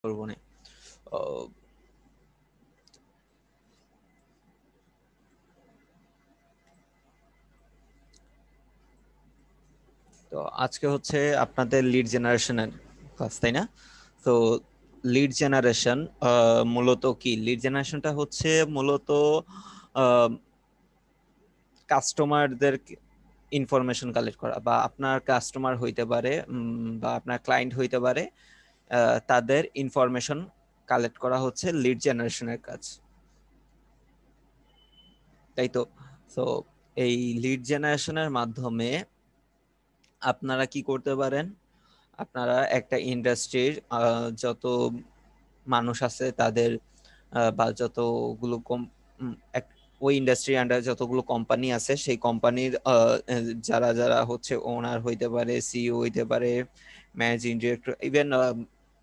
করব না। তো আজকে হচ্ছে আপনাদের লিড জেনারেশনের ক্লাস, তাই না? তো লিড জেনারেশন মূলত কি? লিড জেনারেশনটা হচ্ছে মূলত কাস্টমারদের ইনফরমেশন কালেক্ট করা, বা আপনার কাস্টমার হইতে পারে বা আপনার ক্লায়েন্ট হইতে পারে, তাদের ইনফরমেশন কালেক্ট করা হচ্ছে লিড জেনারেশনের কাজ, তাই তো? তো এই লিড জেনারেশনের মাধ্যমে আপনারা কি করতে পারেন? আপনারা একটা ইন্ডাস্ট্রির যত মানুষ আছে তাদের বা যতগুলো ওই ইন্ডাস্ট্রির আন্ডারে যতগুলো কোম্পানি আছে সেই কোম্পানির যারা যারা হচ্ছে ওনার হইতে পারে, সিইও হইতে পারে, ম্যানেজিং ডিরেক্টর, ইভেন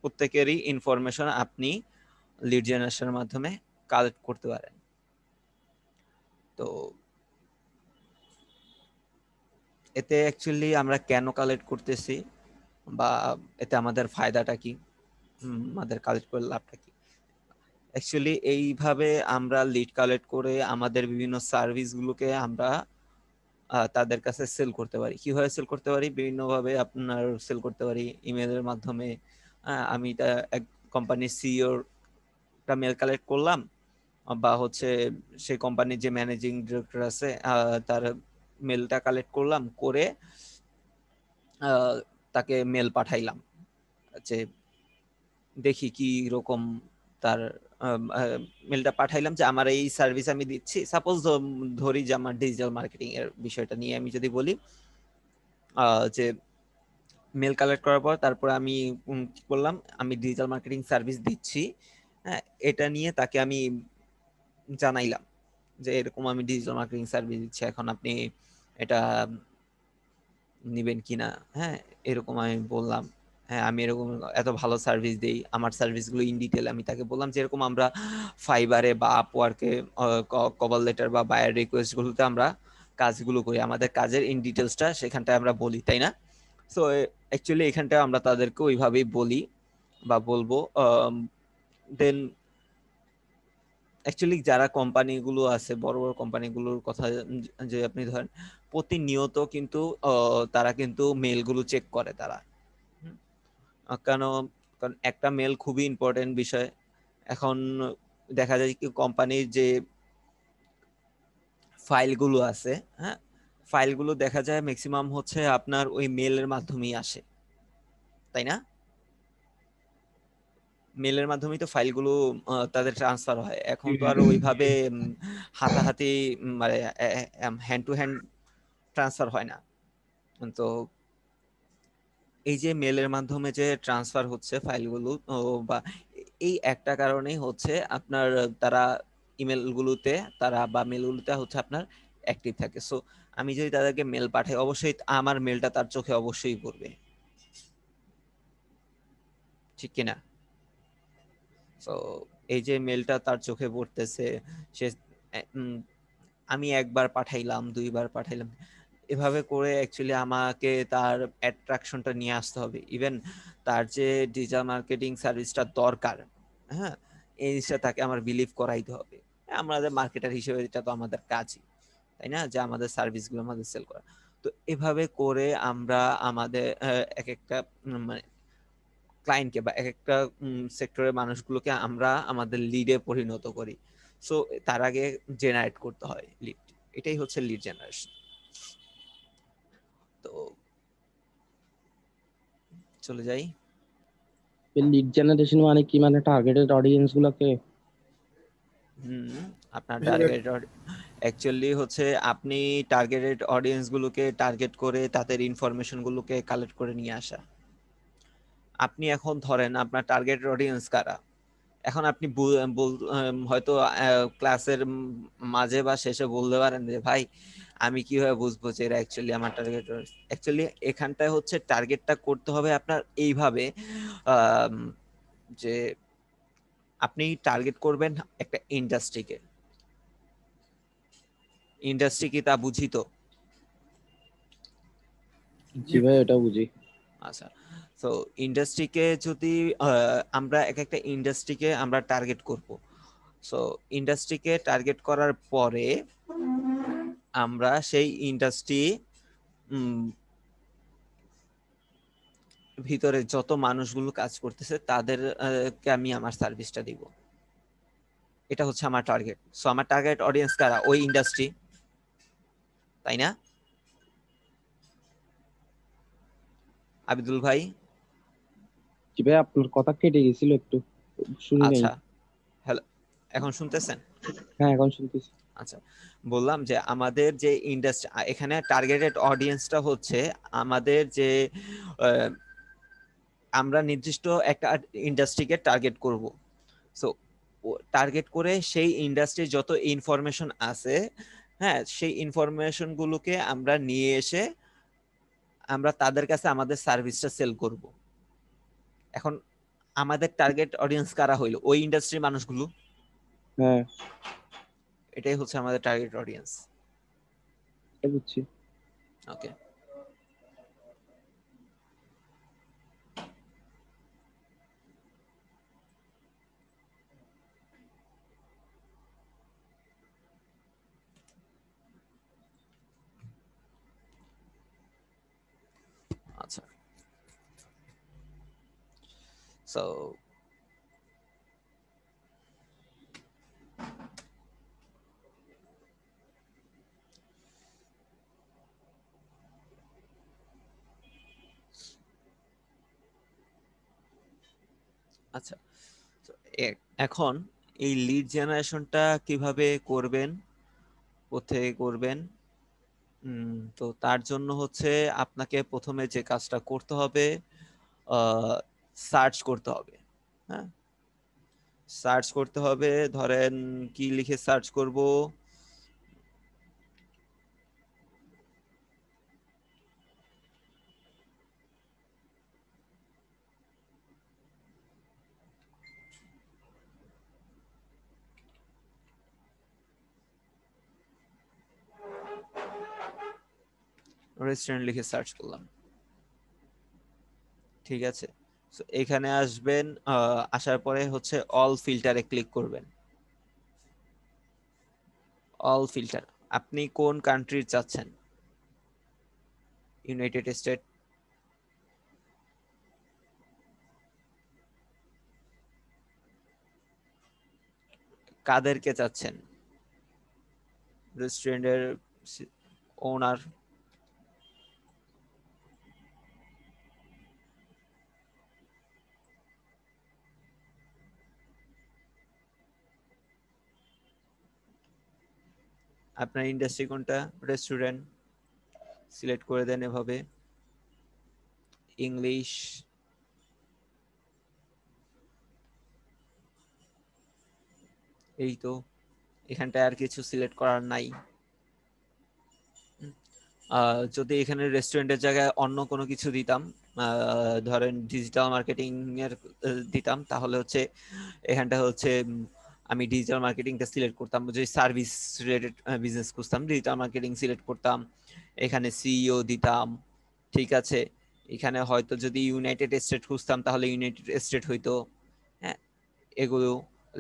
প্রত্যেকেরই ইনফরমেশন আপনি লিড জেনারেশনের মাধ্যমে কালেক্ট করতে পারেন। তো এতে অ্যাকচুয়ালি আমরা কেন কালেক্ট করতেছি, বা এতে আমাদের ফায়দাটা কি, আমাদের কালেক্ট করে লাভটা কি? অ্যাকচুয়ালি এইভাবে আমরা লিড কালেক্ট করে আমাদের বিভিন্ন সার্ভিসগুলোকে আমরা তাদের কাছে সেল করতে পারি। কিভাবে সেল করতে পারি? বিভিন্নভাবে আপনার সেল করতে পারি। ইমেলের মাধ্যমে আমি এক কোম্পানির সিইওর একটা মেল কালেক্ট করলাম, বা হচ্ছে সেই কোম্পানির যে ম্যানেজিং ডিরেক্টর আছে তার মেলটা কালেক্ট করলাম, করে তাকে মেল পাঠাইলাম যে দেখি কি রকম তার মেলটা পাঠাইলাম যে আমার এই সার্ভিস আমি দিচ্ছি। সাপোজ ধরি যে আমার ডিজিটাল মার্কেটিং এর বিষয়টা নিয়ে আমি যদি বলি, যে মেল কালেক্ট করার পর তারপরে আমি কি করলাম, আমি ডিজিটাল মার্কেটিং সার্ভিস দিচ্ছি, হ্যাঁ, এটা নিয়ে তাকে আমি জানাইলাম যে এরকম আমি ডিজিটাল মার্কেটিং সার্ভিস দিচ্ছি, এখন আপনি এটা নিবেন কিনা। হ্যাঁ, এরকম আমি বললাম, হ্যাঁ আমি এরকম এত ভালো সার্ভিস দেই, আমার সার্ভিসগুলো ইন ডিটেল আমি তাকে বললাম, যেরকম আমরা ফাইবারে বা আপওয়ার্কে কভার লেটার বা বায়ার রিকোয়েস্ট গুলোতে আমরা কাজগুলো করি, আমাদের কাজের ইন ডিটেলসটা সেখানটায় আমরা বলি, তাই না? সো অ্যাকচুয়ালি এখানটায় আমরা তাদেরকে ওইভাবেই বলি বা বলবো। দেন অ্যাকচুয়ালি যারা কোম্পানিগুলো আছে, বড় বড় কোম্পানিগুলোর কথা যে আপনি ধরেন, প্রতিনিয়ত কিন্তু তারা কিন্তু মেলগুলো চেক করে তারা। কেন? কারণ একটা মেল খুবই ইম্পর্টেন্ট বিষয়। এখন দেখা যায় কি কোম্পানির যে ফাইলগুলো আছে, হ্যাঁ, ফাইলগুলো দেখা যায় ম্যাক্সিমাম হচ্ছে আপনার ওই মেলের মাধ্যমেই আসে, তাই না? মেলের মাধ্যমেই তো ফাইলগুলো তাদের ট্রান্সফার হয়। এখন তো আর ওইভাবে হাতাহাতি মানে হ্যান্ড টু হ্যান্ড ট্রান্সফার হয় না। তো এই যে মেলের মাধ্যমে যে ট্রান্সফার হচ্ছে ফাইলগুলো, বা এই একটা কারণেই হচ্ছে আপনার তারা ইমেলগুলোতে তারা বা মেলগুলোতে হচ্ছে আপনার অ্যাক্টিভ থাকে। সো আমি যদি তাদেরকে মেল পাঠাই, অবশ্যই আমার মেলটা তার চোখে অবশ্যই পড়বে, ঠিক কিনা? সো এই যে মেলটা তার চোখে পড়তেছে, সে আমি একবার পাঠাইলাম, দুইবার পাঠাইলাম, এভাবে করে অ্যাকচুয়ালি আমাকে তার অ্যাট্রাকশনটা নিয়ে আসতে হবে। ইভেন তার যে ডিজিটাল মার্কেটিং সার্ভিসটা দরকার, হ্যাঁ, এই জিনিসটা তাকে আমার বিলিভ করাইতে হবে। আমাদের মার্কেটার হিসেবে এটা তো আমাদের কাজই, তাই না, যে আমাদের সার্ভিসগুলো আমাদের সেল করা। তো এভাবে করে আমরা আমাদের এক একটা মানে ক্লায়েন্টকে বা এক একটা সেক্টরের মানুষগুলোকে আমরা আমাদের লিডে পরিণত করি। সো তার আগে জেনারেট করতে হয় লিড, এটাই হচ্ছে লিড জেনারেশন। তো চলে যাই। লিড জেনারেশন মানে কি, মানে টার্গেটেড অডিয়েন্স গুলোকে? হুম, আপনার টার্গেট অ্যাকচুয়ালি হচ্ছে আপনি টার্গেটেড অডিয়েন্স গুলোকে টার্গেট করে তাদের ইনফরমেশন গুলোকে কালেক্ট করে নিয়ে আসা। আপনি এখন ধরেন আপনার টার্গেটেড অডিয়েন্স কারা, এখন আপনি হয়তো ক্লাসের মাঝে বা শেষে বলতে পারেন যে ভাই আমি কিভাবে বুঝবো যে এরা অ্যাকচুয়ালি আমার টার্গেট। অ্যাকচুয়ালি এখানটায় হচ্ছে টার্গেটটা করতে হবে আপনার এইভাবে, আম, যে আপনি টার্গেট করবেন একটা ইন্ডাস্ট্রিকে। ইন্ডাস্ট্রি কি তা বুঝি তো? জি ভাই, এটা বুঝি। আচ্ছা, তো ইন্ডাস্ট্রিকে যদি আমরা এক একটা ইন্ডাস্ট্রিকে আমরা টার্গেট করব। সো ইন্ডাস্ট্রিকে টার্গেট করার পরে আমরা সেই ইন্ডাস্ট্রি ভিতরে যত মানুষগুলো কাজ করতেছে তাদেরকে আমি আমার সার্ভিসটা দিব। এটা হচ্ছে আমার টার্গেট। সো আমার টার্গেট অডিয়েন্স কারা? ওই ইন্ডাস্ট্রি, তাই না আবিদুল ভাই? জি ভাই, আপনার কথা কেটে গেছিল একটু, শুনি নাই। আচ্ছা, হ্যালো, এখন শুনতেছেন? হ্যাঁ, এখন শুনতেছি। আচ্ছা, বললাম যে আমাদের যে ইন্ডাস্ট্রি, এখানে টার্গেটেড অডিয়েন্সটা হচ্ছে আমাদের যে আমরা নির্দিষ্ট একটা ইন্ডাস্ট্রিকে টার্গেট করব। সো টার্গেট করে সেই ইন্ডাস্ট্রির যত ইনফরমেশন আছে, হ্যাঁ, সেই ইনফরমেশন গুলোকে আমরা নিয়ে এসে আমরা তাদের কাছে আমাদের সার্ভিসটা সেল করব। এখন আমাদের টার্গেট অডিয়েন্স কারা হইলো? ওই ইন্ডাস্ট্রির মানুষগুলো। হ্যাঁ, এটাই হচ্ছে আমাদের টার্গেট অডিয়েন্স। বুঝছি। ওকে, আচ্ছা। সো আচ্ছা, তো এখন এই লিড জেনারেশনটা কিভাবে করবেন, কোথায় করবেন? তো তার জন্য হচ্ছে আপনাকে প্রথমে যে কাজটা করতে হবে, সার্চ করতে হবে। হ্যাঁ, সার্চ করতে হবে। ধরেন কি লিখে সার্চ করব? রেস্টুরেন্ট লিখে সার্চ করলাম, ঠিক আছে। So, এখানে আসবেন, আসার পরে হচ্ছে অল ফিল্টারে ক্লিক করবেন। অল ফিল্টার, আপনি কোন কান্ট্রির চাচ্ছেন? United state? কাদেরকে চাচ্ছেন? রেস্টুরেন্টের ওনার? আপনার ইন্ডাস্ট্রি কোনটা? রেস্টুরেন্ট সিলেক্ট করে দেন এভাবে। ইংলিশ, এই তো, এখানটায় আর কিছু সিলেক্ট করার নাই। যদি এখানে রেস্টুরেন্টের জায়গায় অন্য কোনো কিছু দিতাম, ধরেন ডিজিটাল মার্কেটিং এর দিতাম, তাহলে হচ্ছে এখানটা হচ্ছে আমি ডিজিটাল মার্কেটিংটা সিলেক্ট করতাম। যদি সার্ভিস রিলেটেড বিজনেস খুঁজতাম, ডিজিটাল মার্কেটিং সিলেক্ট করতাম, এখানে সিইও দিতাম, ঠিক আছে। এখানে হয়তো যদি ইউনাইটেড স্টেট খুঁজতাম তাহলে ইউনাইটেড স্টেট হইতো। হ্যাঁ, এগুলো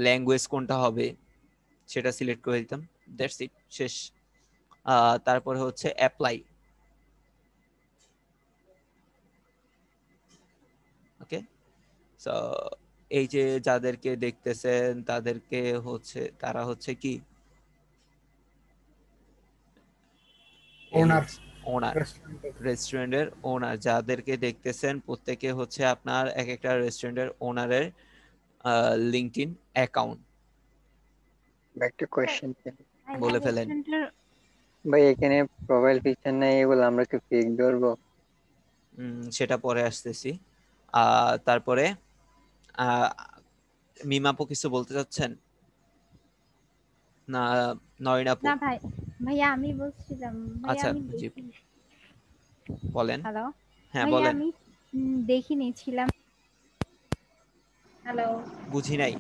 ল্যাঙ্গুয়েজ কোনটা হবে সেটা সিলেক্ট করে দিতাম। দ্যাটস ইট, শেষ। তারপরে হচ্ছে অ্যাপ্লাই। ওকে, সো এই যে যাদেরকে দেখতেছেন তাদেরকে হচ্ছে, তারা হচ্ছে কি, এই ওনার হচ্ছে ওনার, রেস্টুরেন্টের। রেস্টুরেন্টের ওনার যাদেরকে দেখতেছেন প্রত্যেকে হচ্ছে আপনার এক একটা রেস্টুরেন্টের ওনারের লিঙ্কডইন অ্যাকাউন্ট। ভাই একটা কোয়েশ্চেন বলে ফেলেন। ভাই, এখানে প্রোফাইল পিকচার নাই, এগুলো আমরা কি ফেক ধরবো? সেটা পরে আসতেছি। তারপরে মিমাপু কিছু বলতে চাচ্ছেন না? নয়ন আপু? না ভাই, ভাইয়া আমি বলছিলাম, ভাইয়া আচ্ছা, আমি জি, দেখিনি। বলেন। হ্যালো হ্যাঁ, ভাইয়া, বলেন। আমি দেখিনি ছিলাম। হ্যালো, বুঝি নাই।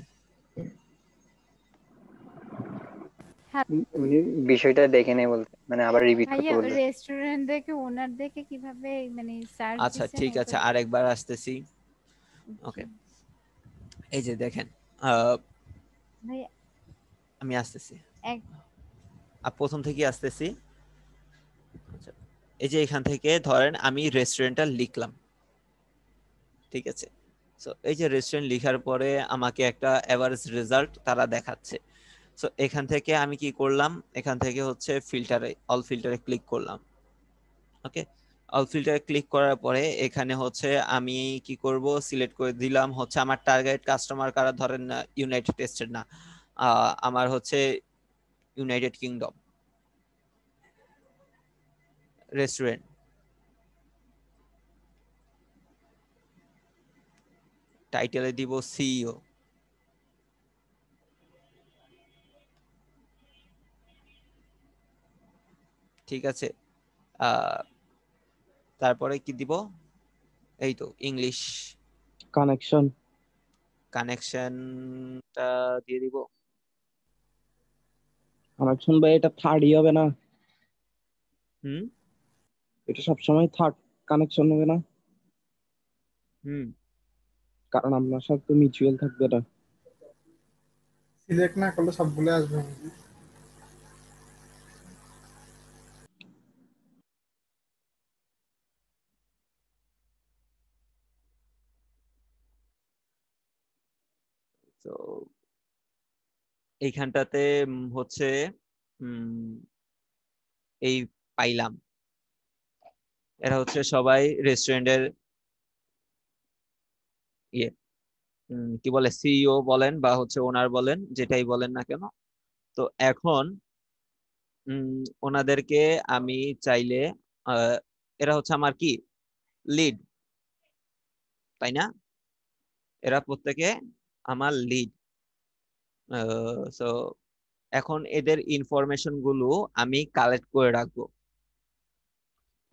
হ্যাঁ উনি বিষয়টা দেখে নেই বলতে, মানে আবার রিপিট করতে ভাইয়া, বলতে। রেস্টুরেন্ট দেখে ওনার দেখে কিভাবে মানে সার্চ আচ্ছা দিছেন ঠিক আছে, এটা। আরেকবার আসতেছি। জি ওকে, এই যে দেখেন, আহ, ভাইয়া আমি আসতেছি, এক প্রথম থেকে আসতেছি। আচ্ছা, এই যে এখান থেকে ধরেন আমি রেস্টুরেন্টটা লিখলাম, ঠিক আছে। সো এই যে রেস্টুরেন্ট লিখার পরে আমাকে একটা এভারেজ রেজাল্ট তারা দেখাচ্ছে। সো এখান থেকে আমি কি করলাম, এখান থেকে হচ্ছে ফিল্টারে, অল ফিল্টারে ক্লিক করলাম। ওকে, অল ফিল্টারে ক্লিক করার পরে এখানে হচ্ছে আমি কি করব, সিলেক্ট করে দিলাম হচ্ছে আমার টার্গেট কাস্টমার কারা, ধরেন ইউনাইটেড স্টেট না, আমার হচ্ছে ইউনাইটেড কিংডম রেস্টুরেন্ট। টাইটেলে দিব সিইও, ঠিক আছে। আহ, তারপরে কি দিব, এই তো ইংলিশ, কানেকশন। কানেকশনটা দিয়ে দিব। কানেকশন ভাই, এটা থার্ডই হবে না? হুম এটা সবসময় থার্ড কানেকশন হবে না? হুম কারণ আপনার সাথে তো মিউচুয়াল থাকবে না। সিলেক্ট না করলে সবগুলো আসবে। তো এইখানটাতে হচ্ছে উম, এই পাইলাম, এরা হচ্ছে সবাই রেস্টুরেন্টের ইয়ে, কি বলে, সিইও বলেন বা হচ্ছে ওনার বলেন, যেটাই বলেন না কেন। তো এখন ওনাদেরকে আমি চাইলে, আহ, এরা হচ্ছে আমার কি লিড, তাই না? এরা প্রত্যেকে আমার লিড। সো এখন এদের ইনফরমেশন গুলো আমি কালেক্ট করে রাখবো।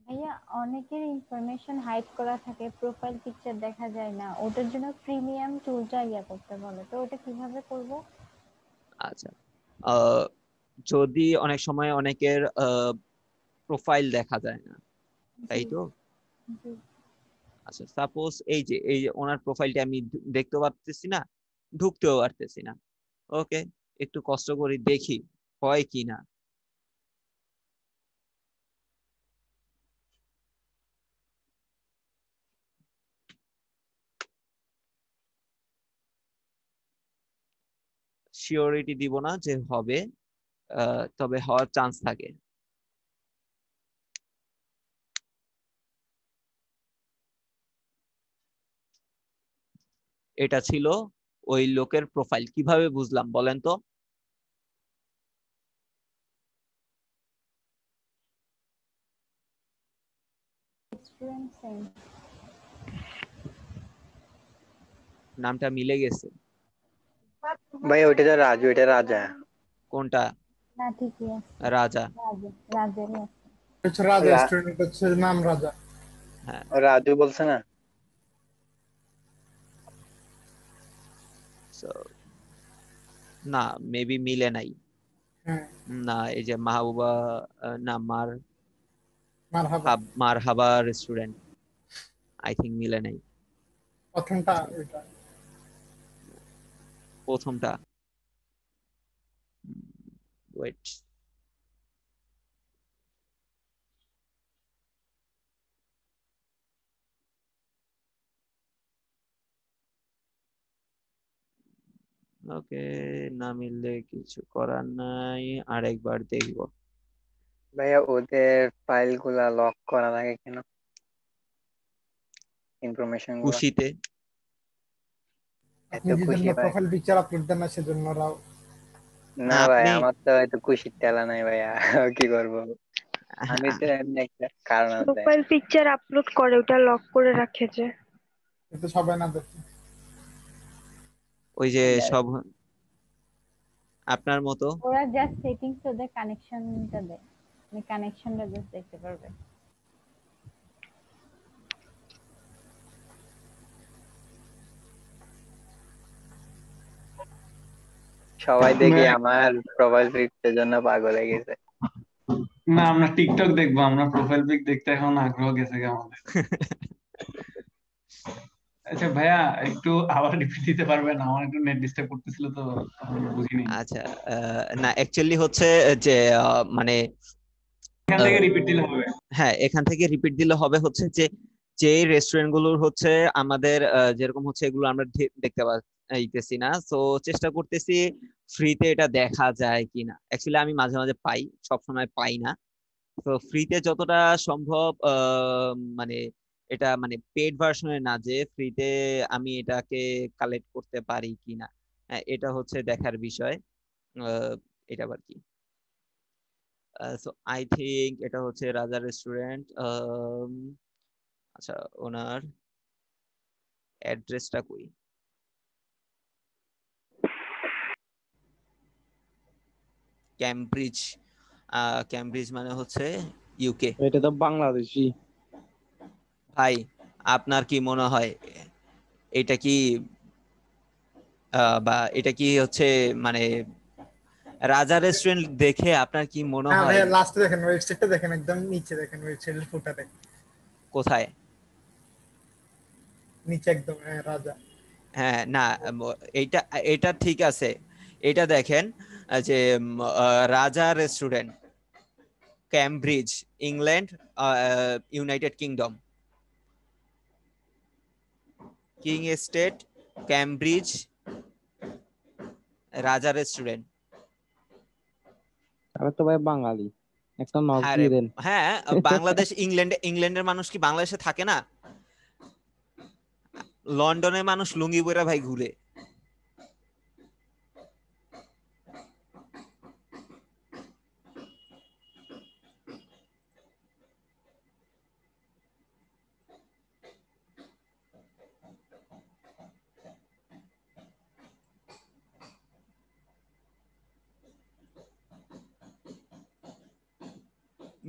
ভাইয়া, অনেকের ইনফরমেশন হাইড করা থাকে, প্রোফাইল পিকচার দেখা যায় না, ওটার জন্য প্রিমিয়াম টুলটা করতে বলে, তো ওটা কিভাবে করব? আচ্ছা, আহ, যদি অনেক সময় অনেকের প্রোফাইল দেখা যায় না, জি তাই তো। জি। আচ্ছা, সাপোজ এই যে ওনার প্রোফাইলটা আমি দেখতে পারতেছি না, ঢুকতেও পারতেছি না। ওকে, একটু কষ্ট করে দেখি হয় কি না। শিওরিটি দিব না যে হবে, তবে হওয়ার চান্স থাকে। এটা ছিল ওই লোকের প্রোফাইল, কিভাবে বুঝলাম বলেন তো? Restaurant same. নামটা মিলে গেছে। ভাই ওইটা তো রাজু, এটা রাজা। কোনটা? না ঠিকই আছে। রাজা। রাজেরই আছে। হচ্ছে রাজা, রা- স্টুডেন্ট হচ্ছে নাম রাজা। হ্যাঁ, রাজু বলছে না? so, না, মেবি মিলে নাই। হ্যাঁ, না, এই যে মাহবুবা, না মারহাবা। মারহাবা রেস্টুরেন্ট, আই থিঙ্ক মিলে নাই। প্রথমটা আচ্ছা, ওইটা। প্রথমটা, ওয়েট, ওকে, না মিললে কিছু করার নাই, আরেকবার দেখবো। ভাইয়া ওদের ফাইল গুলা লক করা লাগে কেন, ইনফরমেশন গুলা? খুশিতে। এত আপনি যে জন্য খুশি ভাই? প্রোফাইল পিকচার আপলোড দেন না, সেজন্য ওরাও। না ভাই, আপনি আমার তো এত খুশির টেলা নাই ভাইয়া। কি করবো, আমি তো এমনি একটা কারণ আছে। প্রোফাইল পিকচার আপলোড করে ওটা লক করে রাখে যে। কিন্তু সবাই না দেখে। ওই যে সব আপনার মতো। ওরা জাস্ট সেটিংস ওদের কানেকশনটা দেয়, মানে কানেকশনটা জাস্ট দেখতে পারবে। সবাই দেখি ভাইয়া, আমার প্রোফাইল পিকচার জন্য পাগল হয়ে গেছে। না আমরা টিকটক দেখবো, আমরা প্রোফাইল পিক দেখতে এখন আগ্রহ গেছে গা আমাদের। আচ্ছা ভাইয়া, একটু আবার রিপিট দিতে পারবেন? আমার একটু নেট ডিস্টার্ব করতেছিল তো তখন বুঝিনি। আচ্ছা, না অ্যাকচুয়ালি হচ্ছে যে মানে এখান থেকে রিপিট দিলে হবে? হ্যাঁ, এখান থেকে রিপিট দিলে হবে হচ্ছে যে যে রেস্টুরেন্ট গুলোর হচ্ছে আমাদের যেরকম হচ্ছে এগুলো আমরা দেখতে পাইতেছি না, তো চেষ্টা করতেছি ফ্রিতে এটা দেখা যায় কিনা। অ্যাকচুয়ালি আমি মাঝে মাঝে পাই, সব সময় পাই না। তো ফ্রিতে যতটা সম্ভব মানে এটা মানে পেড ভার্সনে না, যে ফ্রিতে আমি এটাকে কালেক্ট করতে পারি কিনা, এটা হচ্ছে দেখার বিষয়। আহ, এটা আবার কি, সো আই থিংক এটা হচ্ছে রাজা রেস্টুরেন্ট। আচ্ছা, ওনার অ্যাড্রেসটা কই? ক্যামব্রিজ। ক্যামব্রিজ মানে হচ্ছে ইউকে। এটা তো বাংলাদেশি। ভাই, আপনার কি মনে হয় এটা কি বা এটা কি হচ্ছে মানে রাজা রেস্টুরেন্ট দেখে আপনার কি মনে হ্যাঁ হয়? ভাইয়া, লাস্টে দেখেন, ওয়েবসাইটটা দেখেন, একদম নিচে দেখেন, ওয়েবসাইটের ফুটাতে কোথায়? নিচে একদম, হ্যাঁ, রাজা। হ্যাঁ, না, এটা এটা ঠিক আছে। এটা দেখেন যে রাজা restaurant, Cambridge, England, United kingdom, king estate, Cambridge, রাজা রেস্টুরেন্ট। তাহলে তো ভাই বাঙালি, একটা নক হ্যাঁ রে, দিয়ে দেন। হ্যাঁ। বাংলাদেশ, ইংল্যান্ডের মানুষ কি বাংলাদেশে থাকে না? লন্ডনের মানুষ লুঙ্গি পরে ভাই ঘুরে।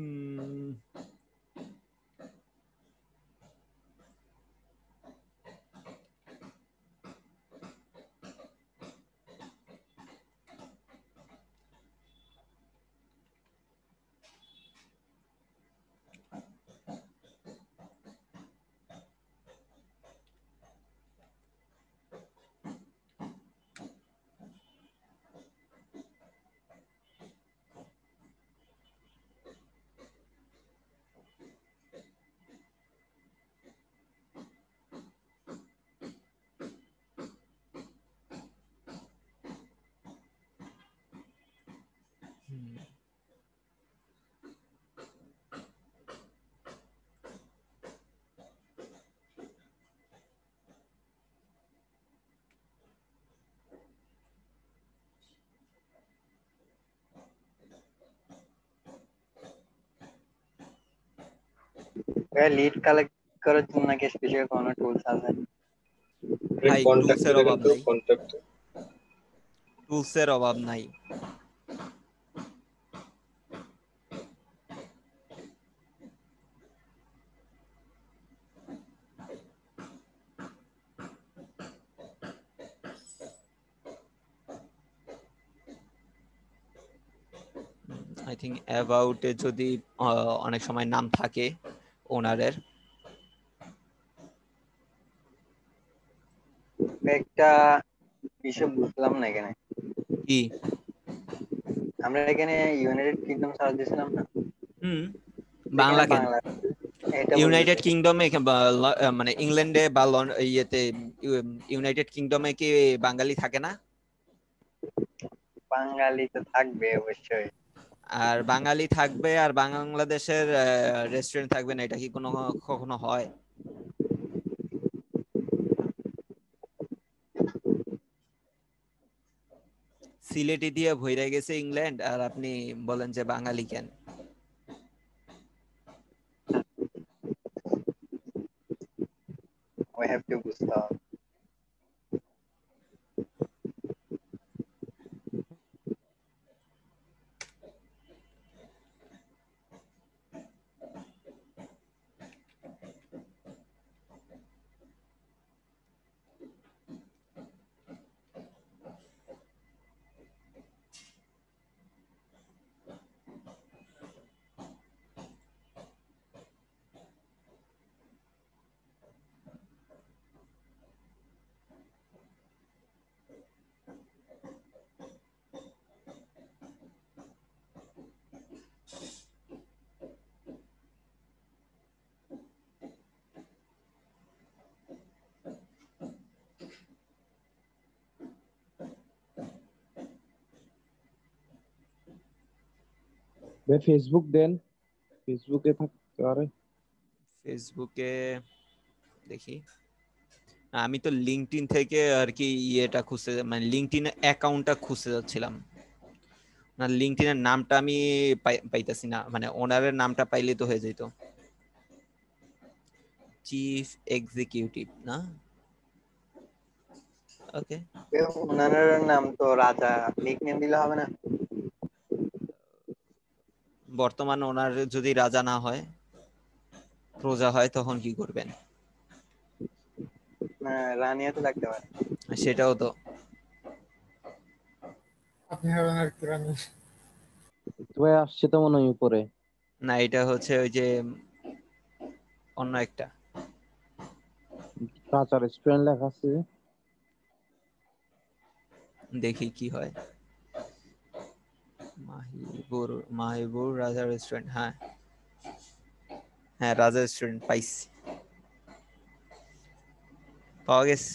উম, ভাইয়া, লিড কালেক্ট করার জন্য নাকি স্পেশাল কোনো টুলস আছে? ভাই, কন্ট্যাক্টে দেখেন তো, কন্ট্যাক্ট। টুলসের অভাব নাই। আই থিঙ্ক অ্যাবাউটে যদি অনেক সময় নাম থাকে ওনারের। একটা বিষয় বুঝলাম না এখানে। কি? আমরা এখানে ইউনাইটেড কিংডম সার্চ দিয়েছিলাম না, হুম, এখানে বাংলা কেন? বাংলা এটা ইউনাইটেড বলতেছে। কিংডমে মানে ইংল্যান্ডে বা ইয়েতে ইউনাইটেড কিংডমে কি বাঙালি থাকে না? বাঙালি তো থাকবে অবশ্যই। আর বাঙালি থাকবে আর বাংলাদেশের রেস্টুরেন্ট থাকবে না, এটা কি কোনো কখনো হয়? সিলেটি দিয়ে ভইরা গেছে ইংল্যান্ড, আর আপনি বলেন যে বাঙালি কেন? We have to বুঝতে হবে। ভাই ফেসবুক দেন, ফেসবুকে থাকতে পারে। ফেসবুকে দেখি, আমি তো লিঙ্কডইন থেকে আর কি ইয়েটা খুঁজতে, মানে লিঙ্কডইন অ্যাকাউন্টটা খুঁজতে যাচ্ছিলাম না, লিঙ্কডইনের নামটা আমি পাইতাছি না, মানে ওনারের নামটা পাইলে তো হয়ে যেত। চিফ এক্সিকিউটিভ না, ওকে। ওনার নাম তো রাজা, নিকনেম দিলে হবে না? বর্তমান ওনার যদি রাজা না হয়, প্রজা হয়, তখন কি করবেন? না, রানিয়া তো লাগতে পারে। সেটাও তো। আপনি হবেন আর কি রানী। ভাই আসছে তো মনে হয় উপরে। না, এটা হচ্ছে ওই যে অন্য একটা। রাজা রেস্টুরেন্ট লেখা আছে। দেখি কি হয়। মাহিবুর রাজা রেস্টুরেন্ট, হ্যাঁ হ্যাঁ, রাজা রেস্টুরেন্ট পাইছি, পাওয়া গেছে।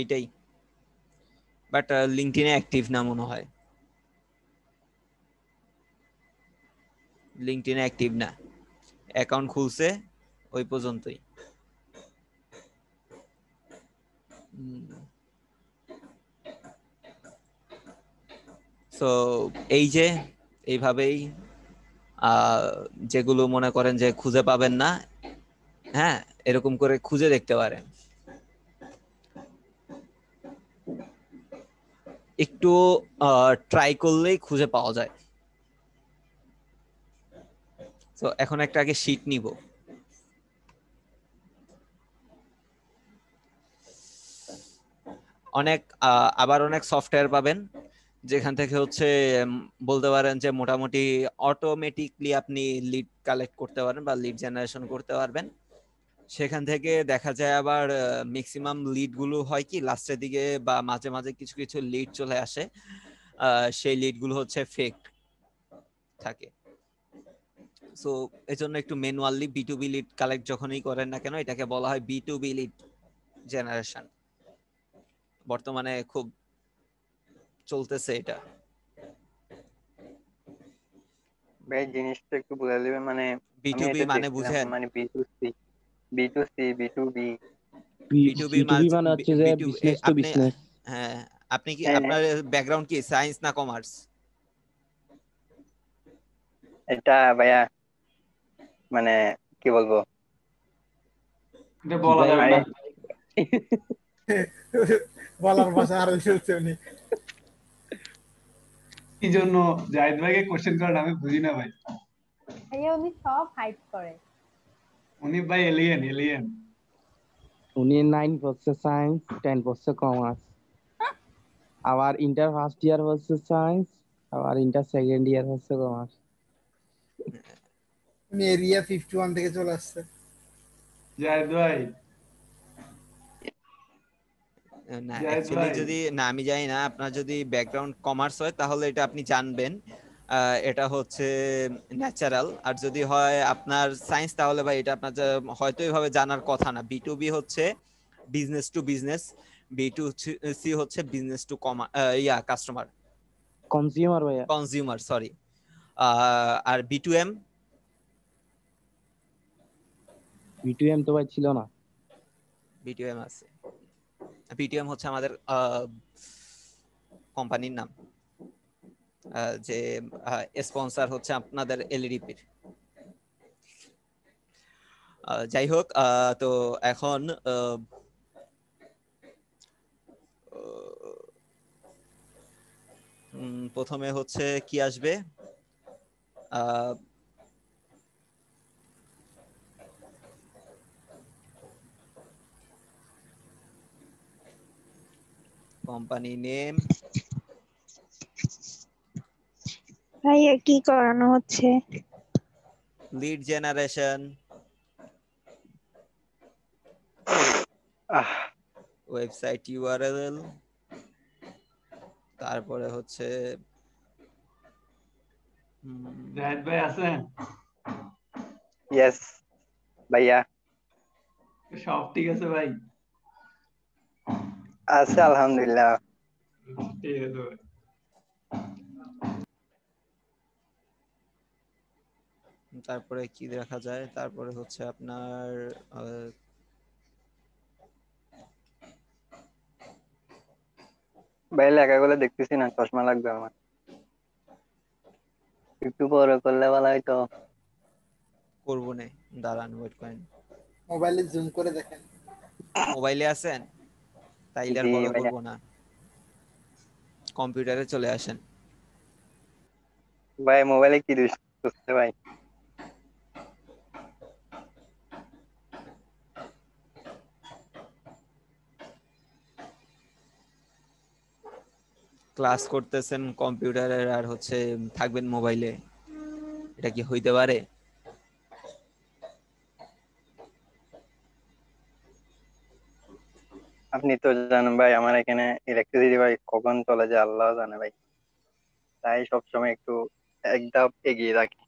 এইটাই, বাট লিঙ্কডইনে অ্যাক্টিভ না মনে হয়, লিঙ্কডইনে অ্যাক্টিভ না, অ্যাকাউন্ট খুলছে ওই পর্যন্তই। সো এই যে এইভাবেই যেগুলো মনে করেন যে খুঁজে পাবেন না, হ্যাঁ, এরকম করে খুঁজে দেখতে পারেন। একটু ট্রাই করলেই খুঁজে পাওয়া যায়। তো এখন একটা আগে শীট নিব। অনেক আবার অনেক সফটওয়্যার পাবেন যেখান থেকে হচ্ছে বলতে পারেন যে মোটামুটি অটোমেটিকলি আপনি লিড কালেক্ট করতে পারেন বা লিড জেনারেশন করতে পারবেন। সেখান থেকে দেখা যায় আবার ম্যাক্সিমাম লিড গুলো হয় কি লাস্টের দিকে বা মাঝে মাঝে কিছু কিছু লিড চলে আসে, সেই লিড গুলো হচ্ছে ফেক থাকে। সো এজন্য একটু ম্যানুয়ালি B2B লিড কালেক্ট যখনই করেন না কেন, এটাকে বলা হয় B2B লিড জেনারেশন। বর্তমানে খুব চলতেছে এটা। ভাই জিনিসটা একটু বলে দিবেন, মানে আমি B2B এটা মানে দেখছিলাম, বুঝেন? মানে B2C, B2C, B2B। B2B মানে হচ্ছে যে বিজনেস টু আপনি, বিজনেস। হ্যাঁ, আপনি কি, হ্যাঁ, আপনার ব্যাকগ্রাউন্ড কি সায়েন্স না কমার্স? এটা ভাইয়া মানে কি বলবো, এটা বলা যাবে না। বলার ভাষা আর ফেলছে উনি। কি জন্য জাহিদ ভাইকে কোশ্চেন করেন আমি বুঝি না ভাই। ভাইয়া উনি সব হাইড করে। উনি ভাই এলিয়েন, এলিয়েন। উনি 9 পড়ছে সায়েন্স, 10 পড়ছে কমার্স, আবার ইন্টার ফার্স্ট ইয়ার হচ্ছে সায়েন্স, আবার ইন্টার সেকেন্ড ইয়ার হচ্ছে কমার্স। উনি এরিয়া 51 থেকে চলে আসছে। জাহিদ ভাই, না জাহিদ অ্যাকচুয়ালি ভাই, যদি, না আমি জানি না, আপনার যদি ব্যাকগ্রাউন্ড কমার্স হয় তাহলে এটা আপনি জানবেন, এটা হচ্ছে ন্যাচারাল। আর যদি হয় আপনার সায়েন্স তাহলে ভাই এটা আপনার হয়তো এইভাবে জানার কথা না। B2B হচ্ছে বিজনেস টু বিজনেস, B2C হচ্ছে বিজনেস টু কাস্টমার, কনজিউমার ভাইয়া। Consumer, sorry. আর B2M, B2M তো ভাই ছিল না। B2M আছে। B2M হচ্ছে আমাদের কোম্পানির নাম, যে স্পন্সর হচ্ছে আপনাদের এলইডিপির। যাই হোক, তো এখন প্রথমে হচ্ছে কি আসবে, কোম্পানি নেম, ভাইয়া কি করানো হচ্ছে? লিড জেনারেশন, ওয়েবসাইট ইউআরএল, তারপরে হচ্ছে জাহিদ ভাই আছেন? ইয়েস ভাইয়া, সব ঠিক আছে ভাই? আছে আলহামদুলিল্লাহ। ঠিক আছে ভাই। তারপরে কি দেখা যায়, তারপরে হচ্ছে আপনার ভাই লেখাগুলো দেখতেছি না, চশমা লাগবে আমার। একটু পরে করলে ভালো হয়তো। করবো না, দাঁড়ান ওয়েট করেন। মোবাইলে জুম করে দেখেন। মোবাইলে আছেন? তাইলে আর জি বড় ভাইয়া। করবো না, কম্পিউটারে চলে আসেন। ভাই মোবাইলে কি দুষ্টছে ভাই? ক্লাস করতেছেন কম্পিউটারের আর হচ্ছে থাকবেন মোবাইলে, এটা কি হইতে পারে? আপনি তো জানেন ভাই, আমার এখানে ইলেকট্রিসিটি ভাই কখন চলে যায় আল্লাহ জানে ভাই। তাই সবসময় একটু এক ধাপ এগিয়ে রাখি।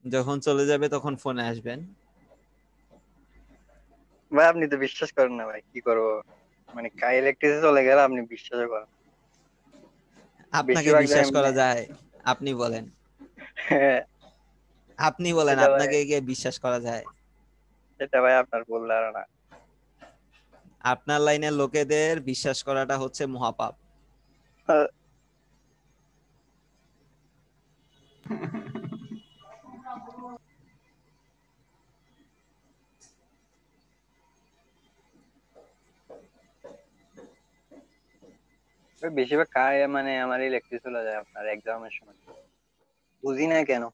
যখন চলে যাবে তখন ফোনে আসবেন। ভাই আপনি তো বিশ্বাস করেন না ভাই, কি করবো? মানে ইলেকট্রিসিটি চলে গেলে আপনি বিশ্বাস করেন। আপনাকে বেশিরভাগ বিশ্বাস টাইম করা যায়? আপনি বলেন, আপনি বলেন এটা ভাই, আপনাকে কে বিশ্বাস করা যায়? এটা ভাই আপনার ভুল ধারণা। আপনার লাইনের লোকেদের বিশ্বাস করাটা হচ্ছে মহাপাপ। ভাই বেশিরভাগ মানে আমার ইলেকট্রিক চলে যায় আপনার এক্সামের সময়, বুঝি না কেন।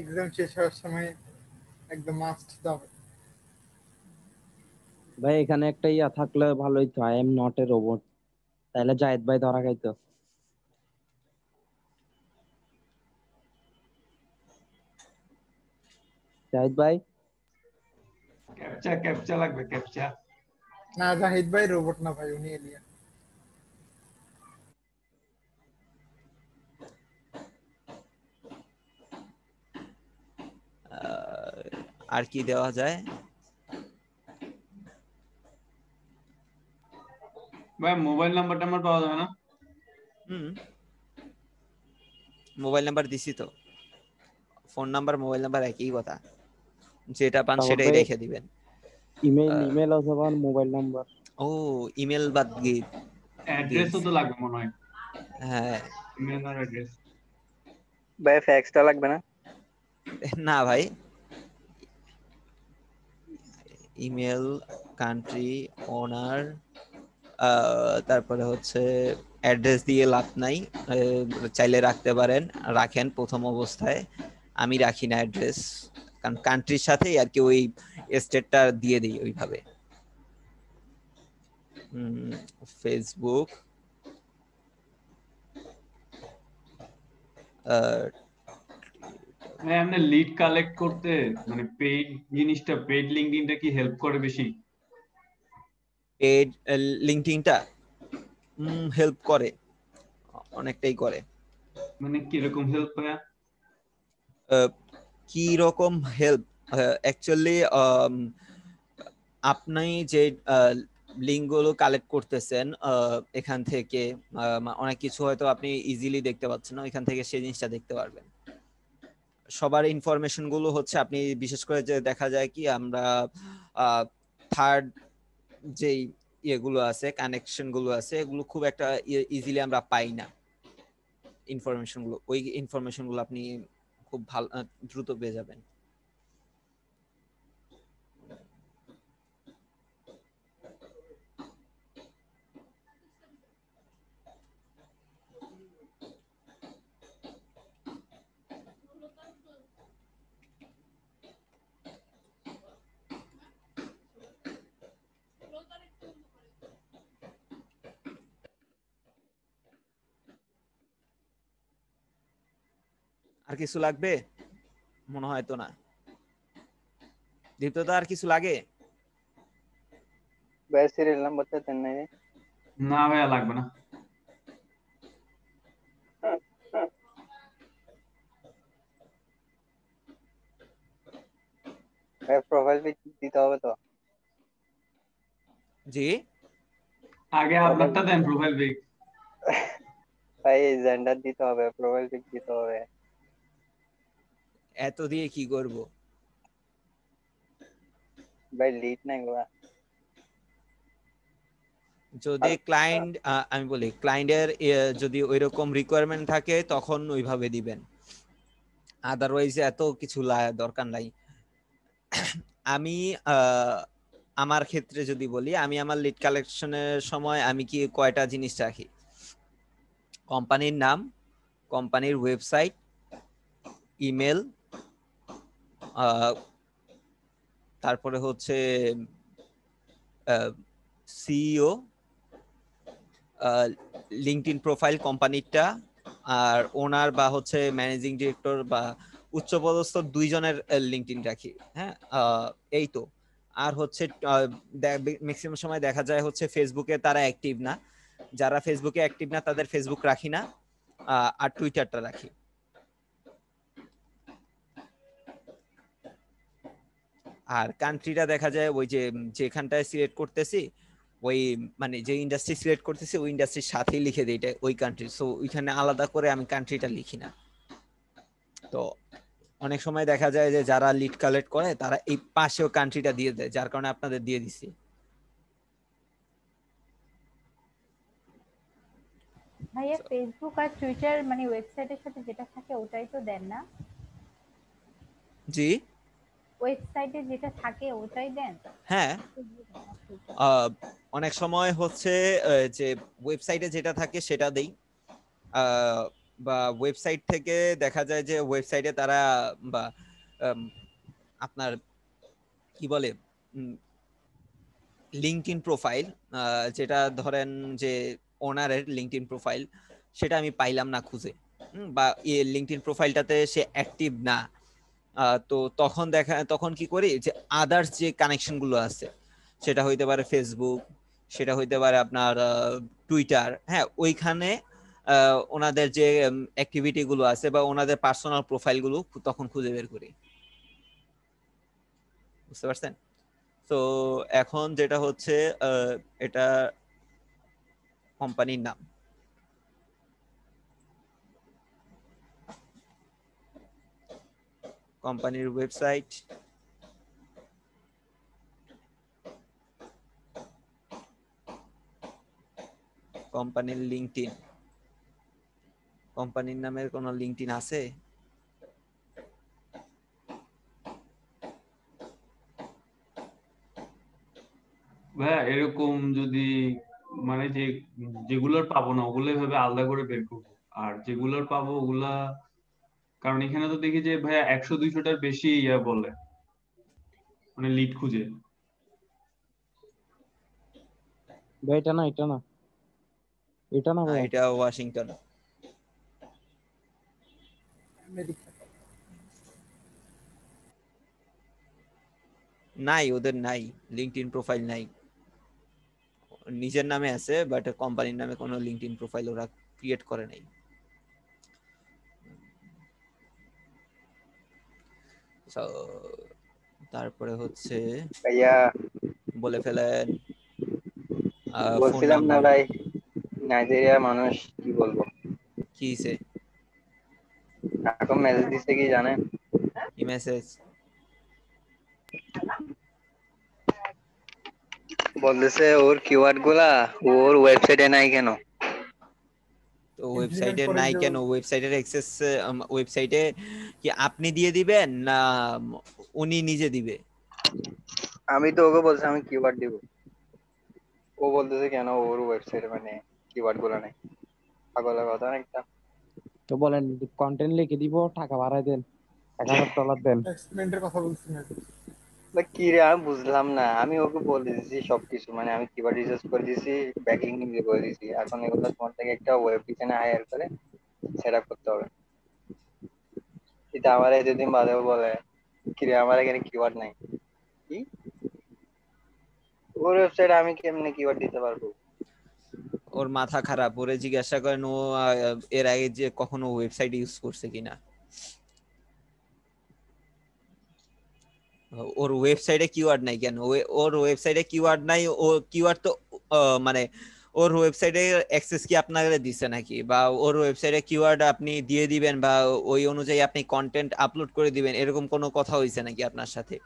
এক্সাম শেষ হওয়ার সময় একদম মাস্ট দাও। ভাই এখানে একটা ইয়া থাকলে ভালোই তো, I am not A robot, তাহলে জায়েদ ভাই ধরা খাইতো। জায়েদ ভাই ক্যাপচা ক্যাপচা লাগবে, ক্যাপচা। না, জাহিদ ভাই রোবট না ভাই, উনি এলিয়েন। আর কি দেওয়া যায়? ভাই মোবাইল নাম্বারটা আমার পাওয়া যাবে না? মোবাইল নাম্বার দিছি তো, ফোন নাম্বার মোবাইল নাম্বার একই কথা, যেটা পান তারপর সেটাই ভাই রেখে দিবেন। ইমেল অথবা মোবাইল নাম্বার। ও, ইমেল বাদ গিয়ে অ্যাড্রেসও দিয়েছি। তো লাগবে মনে হয়, হ্যাঁ। ইমেল আর অ্যাড্রেস। ভাই ফ্যাক্সটা লাগবে না? না ভাই, ইমেল, কান্ট্রি, ওনার, তারপরে হচ্ছে অ্যাড্রেস দিয়ে লাভ নাই। চাইলে রাখতে পারেন, রাখেন প্রথম অবস্থায়। আমি রাখি না অ্যাড্রেস, কারণ কান্ট্রির সাথেই আর কি ওই স্টেটটা দিয়ে দিই ওইভাবে। ফেসবুক, ভাই আপনি লিড কালেক্ট করতে মানে পেইড জিনিসটা, পেইড লিঙ্কডিনটা কি হেল্প করে বেশি? পেড লিঙ্কডিনটা হেল্প করে, অনেকটাই করে। মানে কিরকম হেল্প ভাইয়া? কি রকম হেল্প? অ্যাকচুয়ালি আপনি যে লিঙ্ক গুলো কালেক্ট করতেছেন এখান থেকে অনেক কিছু হয়তো আপনি ইজিলি দেখতে পাচ্ছেন না, এখান থেকে সেই জিনিসটা দেখতে পারবেন। সবার ইনফরমেশন গুলো হচ্ছে আপনি বিশেষ করে যে দেখা যায় কি আমরা থার্ড যেই ইয়েগুলো আছে, কানেকশন গুলো আছে, এগুলো খুব একটা ইজিলি আমরা পাই না। ইনফরমেশন গুলো, ওই ইনফরমেশন গুলো আপনি খুব ভালো দ্রুত পেয়ে যাবেন। আর কিছু লাগবে? মনে হয় তো না। দীপ্তদা আর কিছু লাগে? ভাই সিরিয়াল নাম্বারটা দেন নাই? না ভাইয়া লাগবে না। প্রোফাইল পিক দিতে হবে তো? জি আগে আপনারটা দেন প্রোফাইল পিক। ভাই জেন্ডার দিতে হবে, প্রোফাইল পিক দিতে হবে। এত দিয়ে কি করব? ভাই লিড নাই গোয়া। যদি ক্লায়েন্ট, আমি বলি ক্লায়েন্টের যদি ওইরকম রিকোয়ারমেন্ট থাকে তখন ওইভাবে দিবেন, আদারওয়াইজ এত কিছু দরকার নাই। আমি আমার ক্ষেত্রে যদি বলি, আমি আমার লিড কালেকশনের সময় আমি কি কয়টা জিনিস রাখি: কোম্পানির নাম, কোম্পানির ওয়েবসাইট, ইমেল, তারপরে হচ্ছে সিইও, লিঙ্কডইন প্রোফাইল কোম্পানিটা, আর ওনার বা হচ্ছে ম্যানেজিং ডিরেক্টর বা উচ্চপদস্থ দুইজনের লিঙ্কডইন রাখি। হ্যাঁ, এই তো। আর হচ্ছে ম্যাক্সিমাম সময় দেখা যায় হচ্ছে ফেসবুকে তারা অ্যাক্টিভ না, যারা ফেসবুকে অ্যাক্টিভ না তাদের ফেসবুক রাখি না, আর টুইটারটা রাখি। আর কান্ট্রিটা দেখা যায় ওই যে যেখানটায় সিলেক্ট করতেছি, ওই মানে যে ইন্ডাস্ট্রি সিলেক্ট করতেছি ওই ইন্ডাস্ট্রির সাথেই লিখে দিই এটা ওই কান্ট্রি, সো ওইখানে আলাদা করে আমি কান্ট্রিটা লিখি না। তো অনেক সময় দেখা যায় যে যারা লিড কালেক্ট করে তারা এই পাশেও কান্ট্রিটা দিয়ে দেয়, যার কারণে আপনাদের দিয়ে দিছি। ভাইয়া ফেসবুক আর টুইটার মানে ওয়েবসাইটের সাথে যেটা থাকে ওটাই তো দেন না? জি ওয়েবসাইটে যেটা থাকে ওটাই দেন? হ্যাঁ, অনেক সময় হচ্ছে যে ওয়েবসাইটে যেটা থাকে সেটা দেই, বা ওয়েবসাইট থেকে দেখা যায় যে ওয়েবসাইটে তারা বা আপনার কি বলে লিঙ্কডইন প্রোফাইল, যেটা ধরেন যে ওনারের লিঙ্কডইন প্রোফাইল, সেটা আমি পাইলাম না খুঁজে, বা লিঙ্কডইন প্রোফাইলটাতে সে অ্যাক্টিভ না, তো তখন কি করি যে আদার্স যে কানেকশন গুলো আছে, সেটা হইতে পারে ফেসবুক, সেটা হইতে পারে আপনার টুইটার, হ্যাঁ ওইখানে ওনাদের যে অ্যাক্টিভিটি গুলো আছে বা ওনাদের পার্সোনাল প্রোফাইল গুলো তখন খুঁজে বের করি। বুঝতে পারছেন? তো এখন যেটা হচ্ছে এটা কোম্পানির নাম, কোম্পানির ওয়েবসাইট, কোম্পানির লিঙ্কডইন। কোম্পানির নামের কোনো লিঙ্কডইন আছে? ভাইয়া এরকম যদি মানে যেগুলোর পাবো না ওগুলো ভাবে আলাদা করে বের করবো, আর যেগুলোর পাবো ওগুলা, কারণ এখানে তো দেখি যে ভাইয়া 100-200টার বেশি বলে মানে লিড খুঁজে। এটা না, এটা না, এটা না ভাই। এটা ওয়াশিংটন। আমেরিকা। নাই, ওদের নাই লিঙ্কডইন প্রোফাইল নাই, নিজের নামে আছে বাট কোম্পানির নামে কোনো লিঙ্কডইন প্রোফাইল ওরা ক্রিয়েট করে নাই। তারপরে হচ্ছে ভাইয়া বলে ফেলেন ফোন বলছিলাম না নাম্বার। ভাই, নাইজেরিয়া মানুষ কি বলবো, কি হইছে? এখন মেসেজ দিচ্ছে কি জানেন? কি মেসেজ? বলতেছে ওর কিওয়ার্ড গুলা ওর ওয়েবসাইটে নাই কেন। তো ইমপ্লিমেন্ট ওয়েবসাইটে করে নাই দিও। কেন? ওয়েবসাইটের অ্যাক্সেস ওয়েবসাইটে কি আপনি দিয়ে দিবেন না উনি নিজে দিবে? আমি তো ওকে বলছি আমি কিওয়ার্ড দিব, ও বলতেছে কেন ওর ওয়েবসাইটে মানে কিওয়ার্ড গুলা নাই। পাগলের কথা না একটা। তো বলেন কন্টেন্ট লিখে দিব, টাকা বাড়াই দেন, $1000 দেন। এক্সপেরিমেন্টের কথা বলছি না। কি রে আমি বুঝলাম না, আমি ওকে বলে দিয়েছি সবকিছু, মানে আমি কিওয়ার্ড রিসার্চ করে দিয়েছি, ব্যাকলিংক নিজে করে দিয়েছি, এখন এগুলো তোমার থেকে একটা ওয়েব ডিজাইনে হায়ার করে সেট আপ করতে হবে। এটা আমার এতদিন বাদেও বলে কি রে আমার এখানে কিওয়ার্ড নাই। কি ওর ওয়েবসাইটে আমি কেমনে কিওয়ার্ড দিতে পারবো? ওর মাথা খারাপ, ওরে জিজ্ঞাসা করেন ও এর আগে যে কখনো ওয়েবসাইট ইউজ করছে কিনা। ওর ওয়েবসাইটে কিওয়ার্ড নাই কেন? ওর ওয়েবসাইটে কিওয়ার্ড নাই, ও কিওয়ার্ড তো মানে ওর ওয়েবসাইটে অ্যাক্সেস কি আপনাকে দিছে নাকি, বা ওর ওয়েবসাইটে কিওয়ার্ড আপনি দিয়ে দিবেন বা ওই অনুযায়ী আপনি কন্টেন্ট আপলোড করে দিবেন, এরকম কোনো কথা হইছে নাকি আপনার সাথে?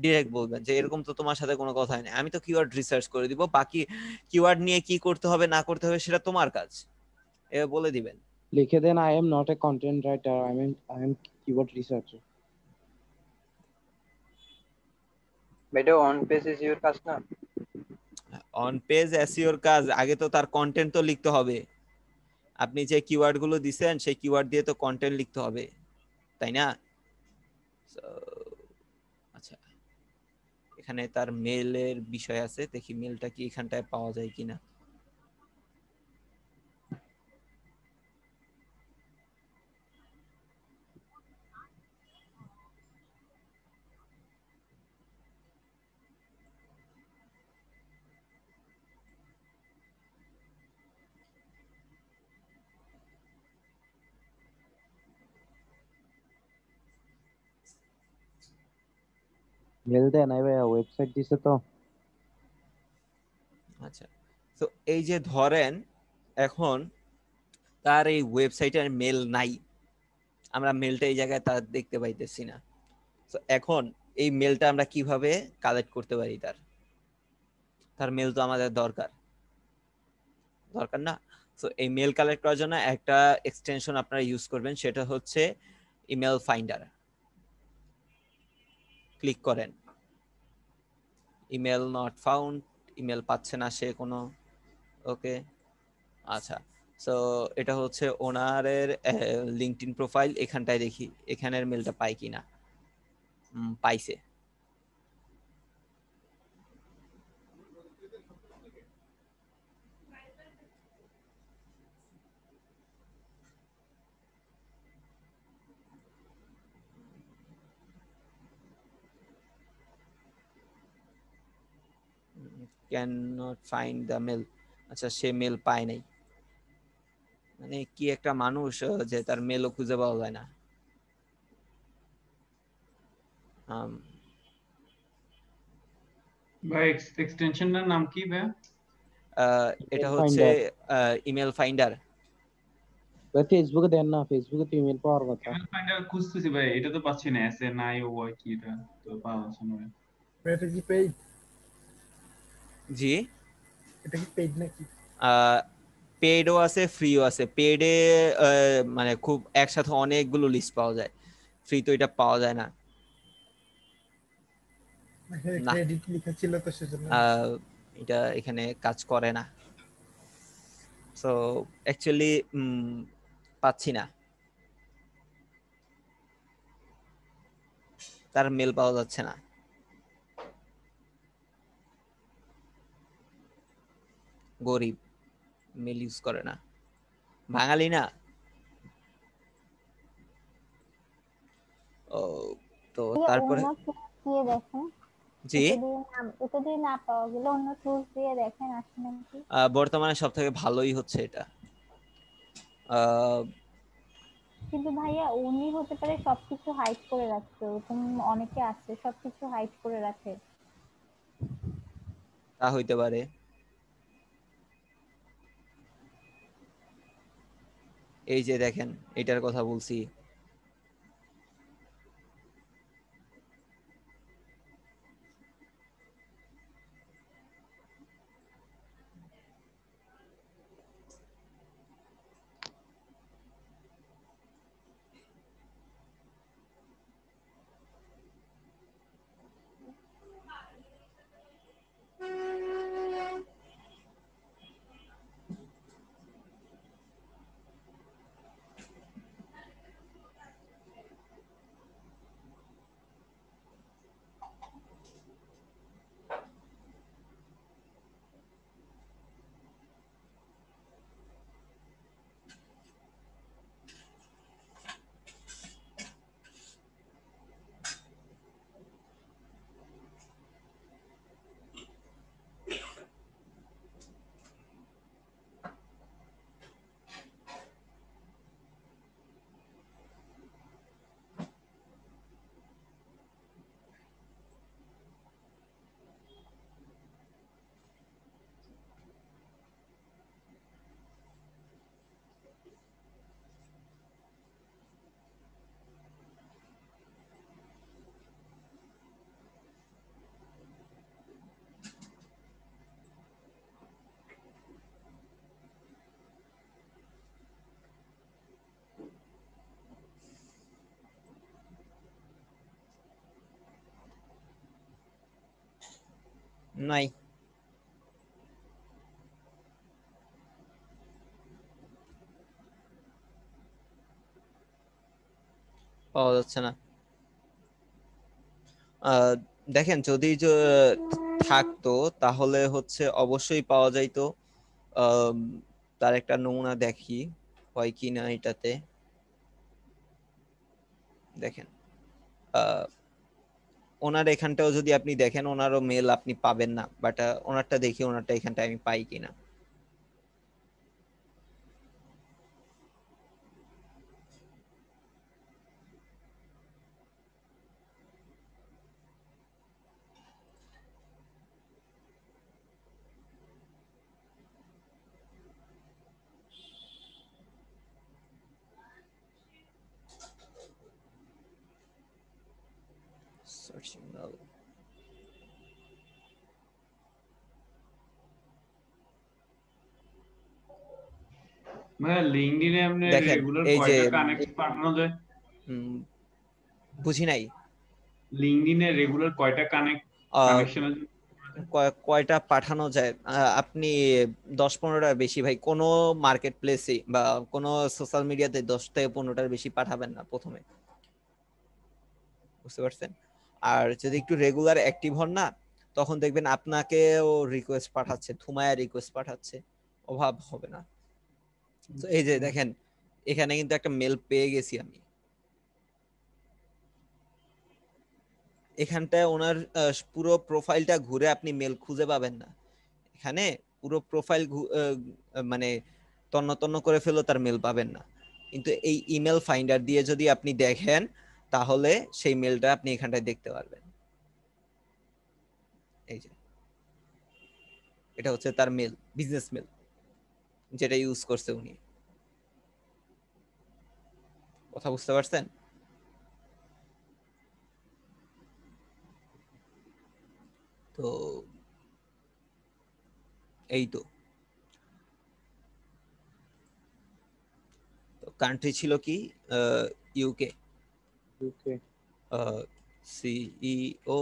ডিরেক্ট বলবেন যে এরকম তো তোমার সাথে কোনো কথাই নেই, আমি তো কিওয়ার্ড রিসার্চ করে দিব, বাকি কিওয়ার্ড নিয়ে কি করতে হবে না করতে হবে সেটা তোমার কাজ, এ বলে দিবেন। লিখে দেন I am not a content writer, I am keyword researcher. এটা অন পেজ এসইওর কাজ না? অন পেজ এসইওর কাজ, আগে তো তার কন্টেন্ট তো লিখতে হবে। আপনি যে কিওয়ার্ড গুলো দিছেন সেই কিওয়ার্ড দিয়ে তো কন্টেন্ট লিখতে হবে, তাই না? আচ্ছা, এখানে তার মেলের বিষয় আছে, দেখি মেলটা কি এখানটায় পাওয়া যায় কিনা। মেল দেন নাই ভাইয়া, ওয়েবসাইট দিছে তো। আচ্ছা, তো এই যে ধরেন এখন তার এই ওয়েবসাইটের মেল নাই, আমরা মেলটা এই জায়গায় তার দেখতে পাইতেছি না। তো এখন এই মেলটা আমরা কিভাবে কালেক্ট করতে পারি? তার মেল তো আমাদের দরকার দরকার না? তো এই মেল কালেক্ট করার জন্য একটা এক্সটেনশন আপনারা ইউজ করবেন, সেটা হচ্ছে ইমেল ফাইন্ডার। ক্লিক করেন, ইমেল নট ফাউন্ড, ইমেল পাচ্ছে না সে কোনো। ওকে, আচ্ছা, সো এটা হচ্ছে ওনারের লিঙ্কডইন প্রোফাইল, এখানটায় দেখি এখানের মেলটা পাই কিনা। পাইছে। Can not find the mail. আচ্ছা, সে মেল পায় নাই, মানে কি একটা মানুষ যে তার মেলও খুঁজে পাওয়া যায় না। ভাই এক্সটেনশনটার নাম কি ভাই? এটা হচ্ছে ইমেল ফাইন্ডার। ফেসবুকে দেন না, ফেসবুকে তো ইমেল পাওয়ার কথা। ইমেল ফাইন্ডার খুঁজতেছি ভাই, এটা তো পাচ্ছি না, SNIO কি এটা তো পাওয়া যাচ্ছে না ভাই। এটা কি পেইড? জি, এটা কি পেইড নাকি? পেডও আছে ফ্রিও আছে। পেডে মানে খুব একসাথে অনেকগুলো লিস্ট পাওয়া যায়, ফ্রি তো এটা পাওয়া যায় না। না, ক্রেডিট লেখা ছিল তো সেজন্য। এটা এখানে কাজ করে না, সো অ্যাকচুয়ালি পাচ্ছি না, তার মেল পাওয়া যাচ্ছে না। গরিব, মেল ইউজ করে না, বাঙালি না। ও, তো তারপরে অন্য টুলস দিয়ে দেখেন, জি, এটা দিয়ে না পাওয়া গেলে অন্য টুলস দিয়ে দেখেন আসে নাকি। বর্তমানে সব থেকে ভালোই হচ্ছে এটা। কিন্তু ভাইয়া উনি হতে পারে সবকিছু হাইড করে রাখছে, ওরকম অনেকে আছে সবকিছু হাইড করে রাখে। তা হইতে পারে। এই যে দেখেন, এটার কথা বলছি। নাই, পাওয়া যাচ্ছে না। দেখেন যদি থাকতো তাহলে হচ্ছে অবশ্যই পাওয়া যাইতো। আম, তার একটা নমুনা দেখি হয় কিনা এটাতে। দেখেন ওনার এখানটাও যদি আপনি দেখেন ওনারও মেল আপনি পাবেন না, বাট ওনারটা দেখি ওনারটা এখানটা আমি পাই কিনা। Searching now. ভাইয়া লিঙ্কডইনে আপনি দেখেন রেগুলার এই যে কয়টা কানেক্ট পাঠানো যায়? বুঝি নাই। লিঙ্কডইনে রেগুলার কয়টা কানেকশন আছে? কয়টা পাঠানো যায়? আপনি 10-15টার বেশি ভাই কোনো মার্কেট প্লেসে বা কোনো সোশ্যাল মিডিয়াতে 10 থেকে 15টার বেশি পাঠাবেন না প্রথমে, বুঝতে পারছেন? আর যদি একটু রেগুলার অ্যাক্টিভ হন না, তখন দেখবেন আপনাকেও রিকোয়েস্ট পাঠাচ্ছে, থুমায়া রিকোয়েস্ট পাঠাচ্ছে, অভাব হবে না। তো এই যে দেখেন এখানে কিন্তু একটা মেল পেয়ে গেছি আমি। এখানটায় ওনার পুরো প্রোফাইলটা ঘুরে আপনি মেল খুঁজে পাবেন না। এখানে পুরো প্রোফাইল মানে তন্ন তন্ন করে ফেলো, তার মেল পাবেন না। কিন্তু এই ইমেল ফাইন্ডার দিয়ে যদি আপনি দেখেন তাহলে সেই মেলটা আপনি এখানটায় দেখতে পারবেন। এই যে এটা হচ্ছে তার মেল, বিজনেস মেল যেটা ইউজ করছে উনি। কথা বুঝতে পারছেন? তো এই তো কান্ট্রি ছিল কি? ইউকে। ইউকে। সিইও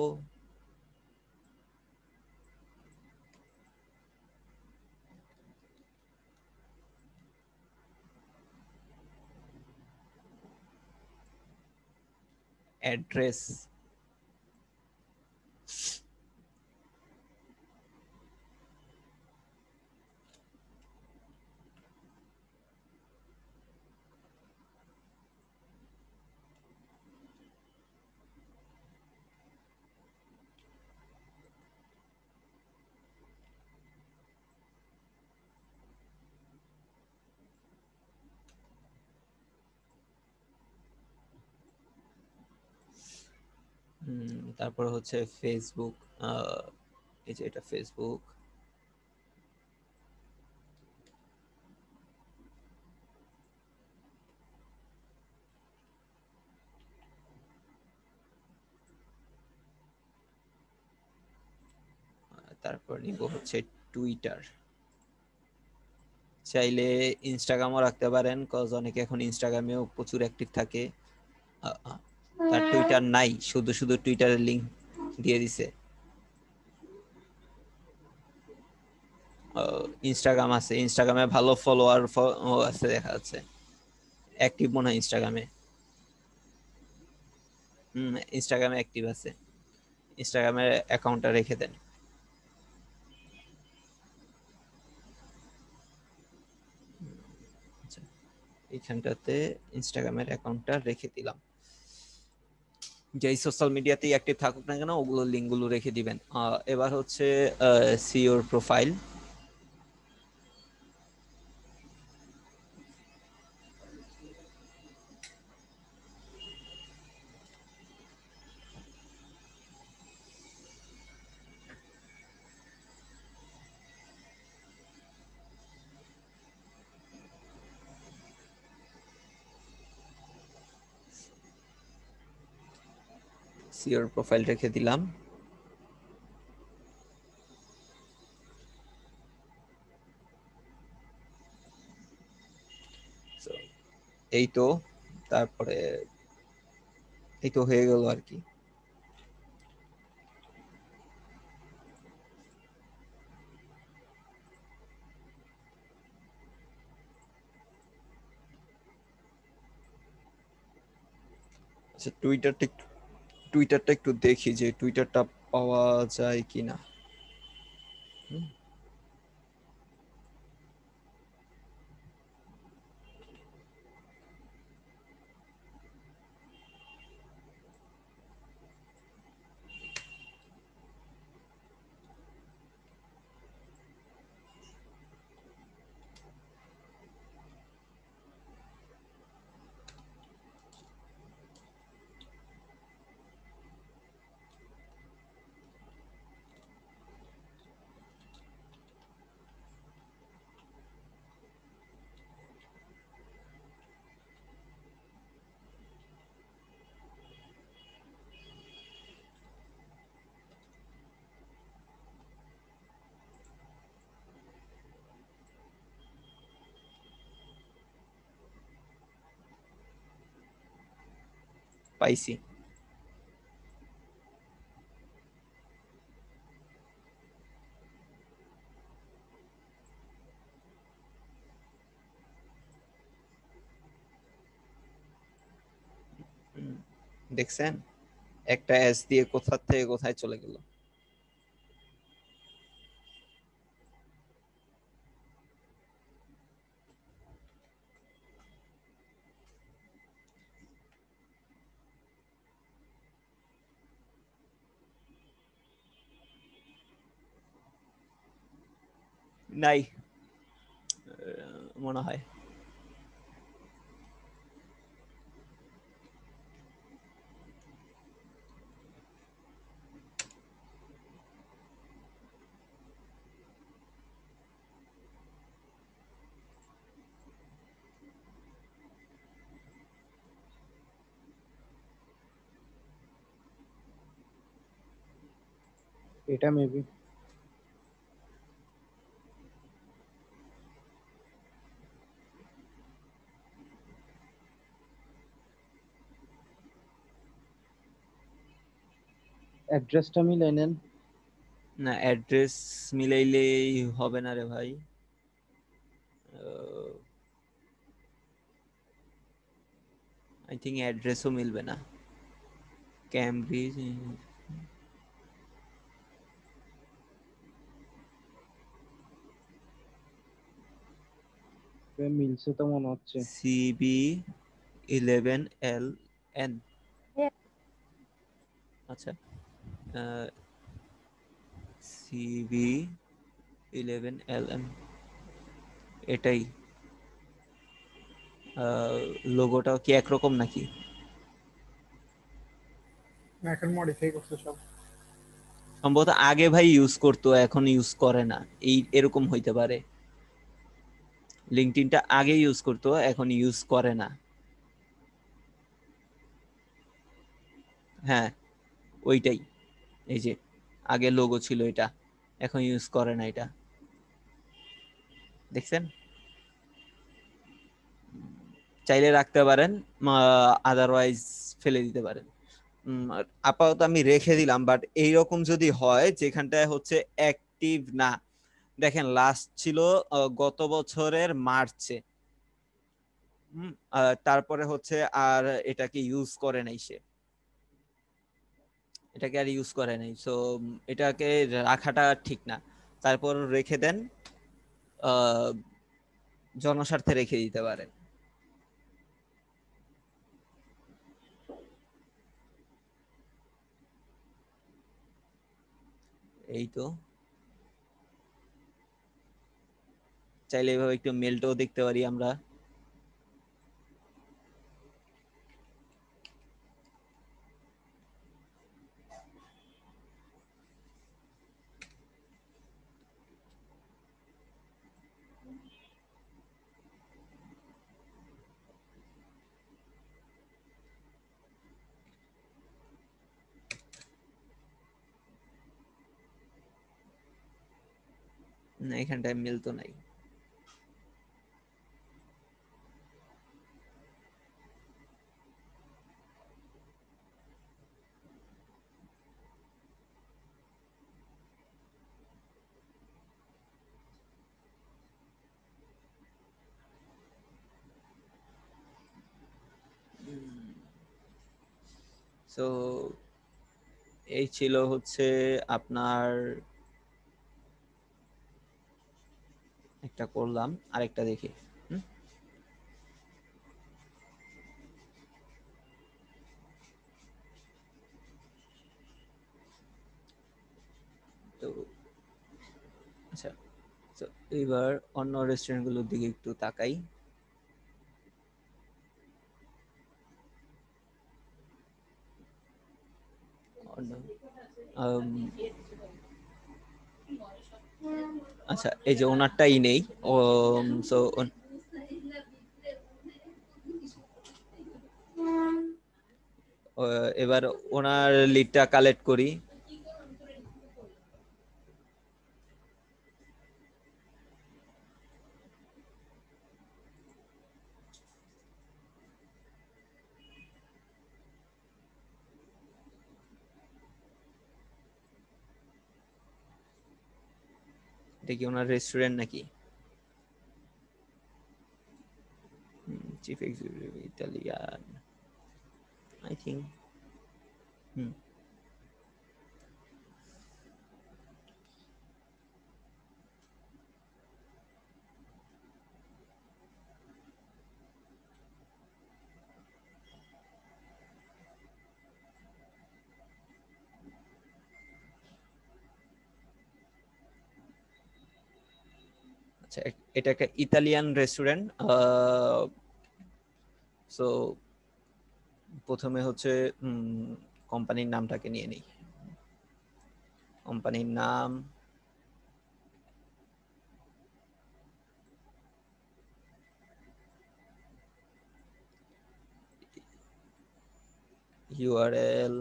অ্যাড্রেস তারপর হচ্ছে ফেসবুক। এই যে এটা ফেসবুক। তারপর নিব হচ্ছে টুইটার। চাইলে ইনস্টাগ্রামও রাখতে পারেন, কজ অনেকে এখন ইনস্টাগ্রামেও প্রচুর অ্যাক্টিভ থাকে। তার টুইটার নাই, শুধু শুধু টুইটারের লিংক দিয়ে দিছে। ইনস্টাগ্রাম আছে, ইনস্টাগ্রামে ভালো ফলোয়ার আছে দেখা যাচ্ছে, অ্যাক্টিভ মনে হয় ইনস্টাগ্রামে। ইনস্টাগ্রামে অ্যাক্টিভ আছে, ইনস্টাগ্রামের অ্যাকাউন্টটা রেখে দেন। এইখানটাতে ইনস্টাগ্রামের অ্যাকাউন্টটা রেখে দিলাম। যেই সোশ্যাল মিডিয়াতেই অ্যাক্টিভ থাকুক না কেন ওগুলো লিঙ্কগুলো রেখে দিবেন। এবার হচ্ছে C your profile. C your profile রেখে দিলাম। এই তো, তারপরে এই তো হয়ে গেল আর কি। আচ্ছা, টুইটারটা একটু দেখি যে টুইটারটা পাওয়া যায় কিনা। পাইছি। দেখছেন একটা এস দিয়ে কোথা থেকে কোথায় চলে গেল। নাই মনে হয়। এটা মেবি অ্যাড্রেসটা মিলাই নেন। না, অ্যাড্রেস মিলাইলেই হবে না রে ভাই। আই থিঙ্ক অ্যাড্রেসও মিলবে না। ক্যামব্রিজ মিলছে তো মনে হচ্ছে। CB11LN। Yes. আচ্ছা, CB11LM এটাই। লোগোটাও কি একরকম নাকি? না, এখন মডিফাই করছে সব। সম্ভবত আগে ভাই ইউজ করতো, এখন ইউজ করে না, এই এরকম হইতে পারে। লিঙ্কডইনটা আগে ইউজ করতো, এখন ইউজ করে না। হ্যাঁ ওইটাই, এই যে আগে লোগো ছিল এটা, এখন ইউজ করে না এটা, দেখছেন? চাইলে রাখতে পারেন, আদারওয়াইজ ফেলে দিতে পারেন। আপাতত আমি রেখে দিলাম, বাট এইরকম যদি হয় যেখানটায় হচ্ছে অ্যাক্টিভ না, দেখেন লাস্ট ছিল গত বছরের মার্চে, তারপরে হচ্ছে আর এটাকে ইউজ করে নাই সে, এটাকে আর ইউজ করে নাই, সো এটাকে রাখাটা ঠিক না। তারপর রেখে দেন, জনস্বার্থে রেখে দিতে পারেন। এই তো, চাইলে এভাবে একটু মেলটাও দেখতে পারি আমরা। না, এখানটায় মেল তো নাই। সো এই ছিল হচ্ছে আপনার একটা করলাম, আরেকটা দেখি। তো আচ্ছা, তো এবার অন্য রেস্টুরেন্টগুলোর দিকে একটু তাকাই। আচ্ছা, এই যে ওনারটাই নেই। সো এবার ওনার লিডটা কালেক্ট করি। এটা কি ওনার রেস্টুরেন্ট নাকি? Chief executive Italian, I think. আচ্ছা, এটা একটা ইতালিয়ান রেস্টুরেন্ট। সো প্রথমে হচ্ছে কোম্পানির নামটাকে নিয়ে নিই। কোম্পানির নাম URL,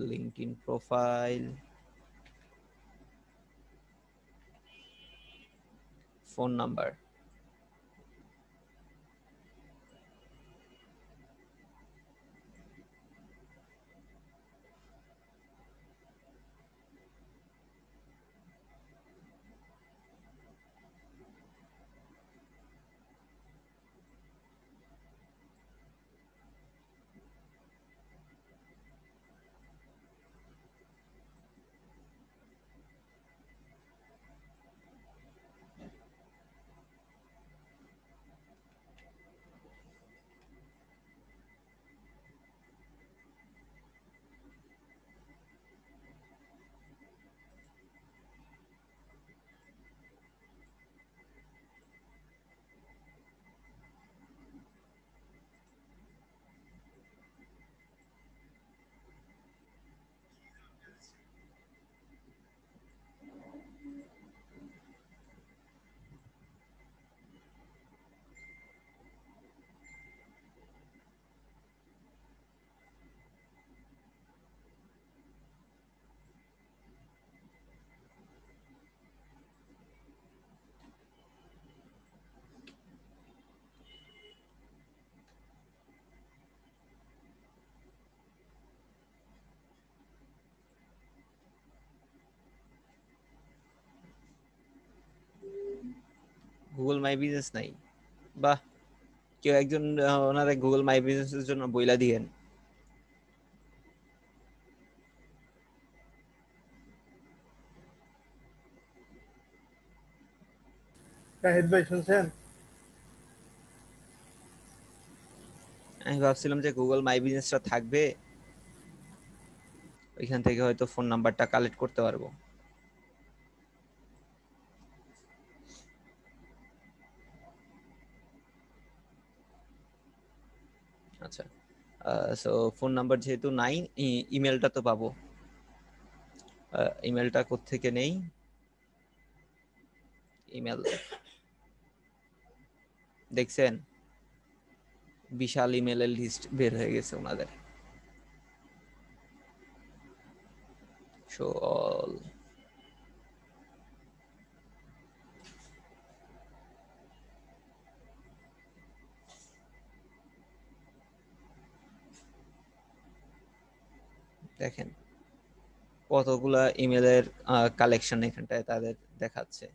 LinkedIn profile, phone number. Google my business নাই? বাহ, কেউ একজন ওনারে গুগল মাই বিজনেসের জন্য বইলা দিয়েন। রাহিদ ভাই শুনছেন? আমি ভাবছিলাম যে গুগল মাই বিজনেসটা থাকবে, ওইখান থেকে হয়তো ফোন নাম্বারটা কালেক্ট করতে পারবো। আচ্ছা, সো ফোন নাম্বার যেহেতু নাই, ইমেলটা তো পাবো। ইমেলটা কোত্থেকে নেই? ইমেল দেখছেন, বিশাল ইমেলের লিস্ট বের হয়ে গেছে ওনাদের। Show all. দেখেন কতগুলা ইমেলের কালেকশন এখানটায় তাদের দেখাচ্ছে।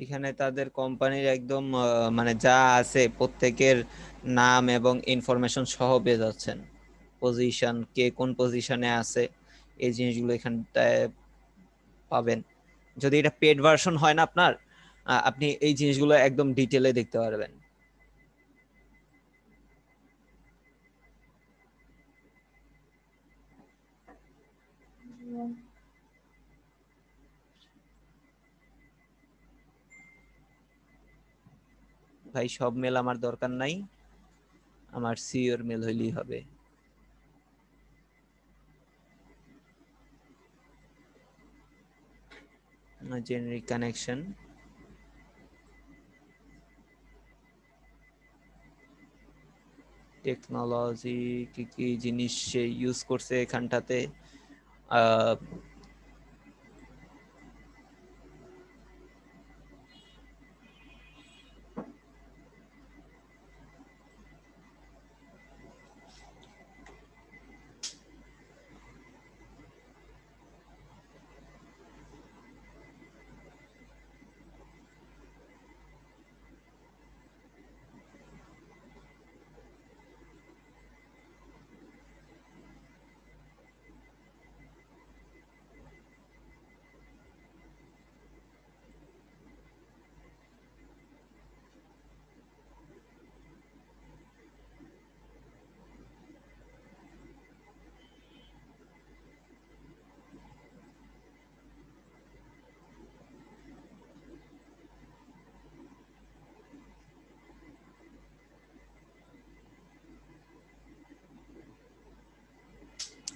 এখানে তাদের কোম্পানির একদম মানে যা আছে প্রত্যেকের নাম এবং ইনফরমেশন সহ পেয়ে যাচ্ছেন, পজিশন, কে কোন পজিশনে আছে, এই জিনিসগুলো এখানটায় পাবেন। যদি এটা পেড ভার্সন হয় না আপনার, আপনি এই জিনিসগুলো একদম ডিটেলে দেখতে পারবেন। ভাই সব মেল আমার দরকার নাই, আমার সিওর মেল হইলেই হবে। জেনারিক কানেকশন, টেকনোলজি, কি কি জিনিস সে ইউজ করছে এখানটাতে, আহ,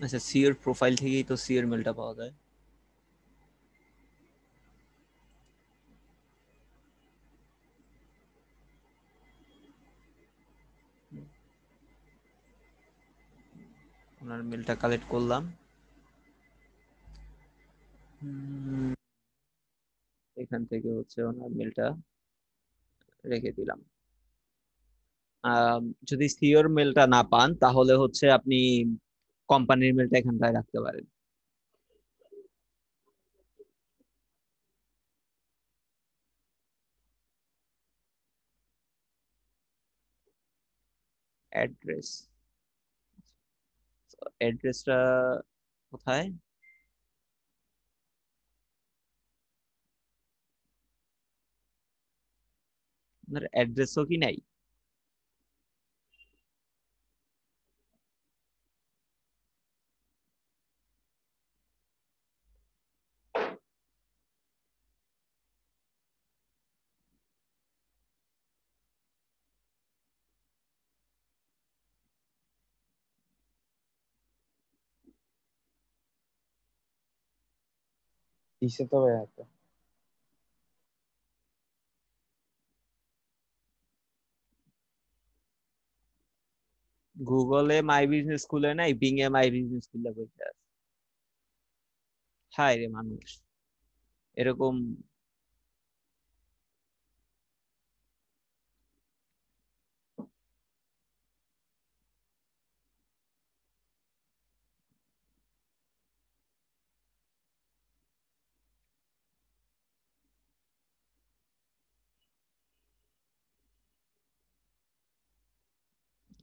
আচ্ছা সিওর প্রোফাইল থেকেই তো সিওর মেলটা পাওয়া যায়। ওনার মেলটা কালেক্ট করলাম, এখান থেকে হচ্ছে ওনার মেলটা রেখে দিলাম। যদি সিওর মেলটা না পান তাহলে হচ্ছে আপনি কোম্পানির মেলটা এখানটায় রাখতে পারেন। অ্যাড্রেস, অ্যাড্রেসটা কোথায়? আপনার অ্যাড্রেসও কি নাই? দিছে তো ভাই একটা। গুগলে মাই বিজনেস খুলে নাই, বিং এ মাই বিজনেস খুলে বসে আছে। হায় রে মানুষ, এরকম।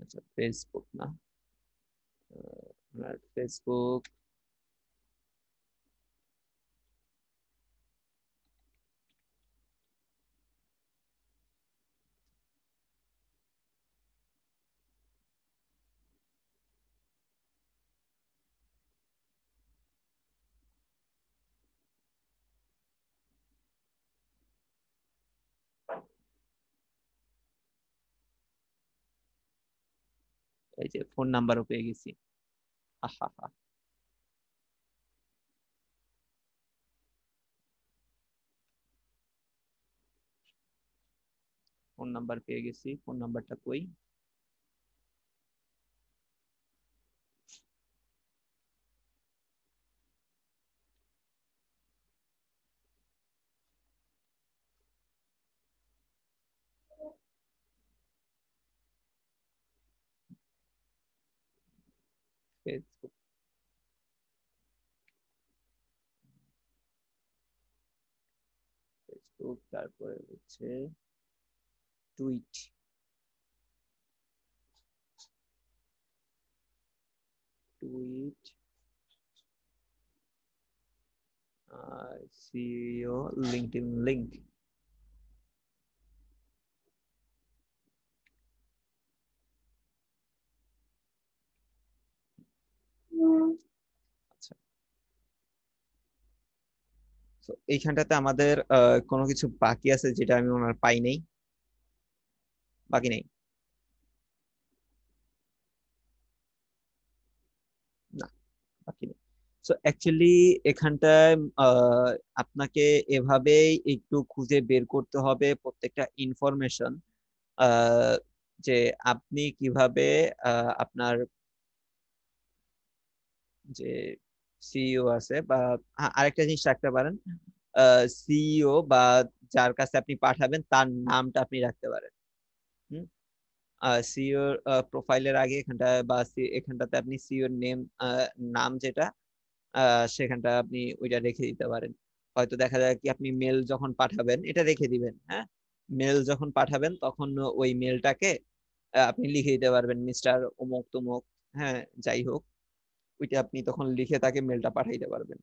আচ্ছা ফেসবুক না, আপনার ফেসবুক, এই যে ফোন নাম্বারও পেয়ে গেছি। আহা, ফোন নাম্বার পেয়ে গেছি, ফোন নাম্বারটা কই? ফেসবুক, তারপরে হচ্ছে টুইট, টুইট সিও লিঙ্কডইন লিংক। আচ্ছা, তো এইখানটাতে আমাদের কোনো কিছু বাকি আছে যেটা আমি ওনার পাই নাই? বাকি নেই না, বাকি নেই। সো অ্যাকচুয়ালি এখানটায় আপনাকে এভাবেই একটু খুঁজে বের করতে হবে প্রত্যেকটা ইনফরমেশন, যে আপনি কিভাবে আপনার যে সিইও আছে বা আরেকটা জিনিস রাখতে পারেন, সিইও বা যার কাছে আপনি পাঠাবেন তার নামটা আপনি রাখতে পারেন। সিইও প্রোফাইলের আগে এখানটায় বা এখানটাতে আপনি সিইও নেম, নাম যেটা সেখানটা আপনি ওইটা রেখে দিতে পারেন। হয়তো দেখা যায় কি আপনি মেল যখন পাঠাবেন এটা রেখে দিবেন, হ্যাঁ, মেল যখন পাঠাবেন তখন ওই মেলটাকে আপনি লিখে দিতে পারবেন মিস্টার অমুক তমুক, হ্যাঁ যাই হোক, ওইটা আপনি তখন লিখে তাকে মেলটা পাঠাইতে পারবেন।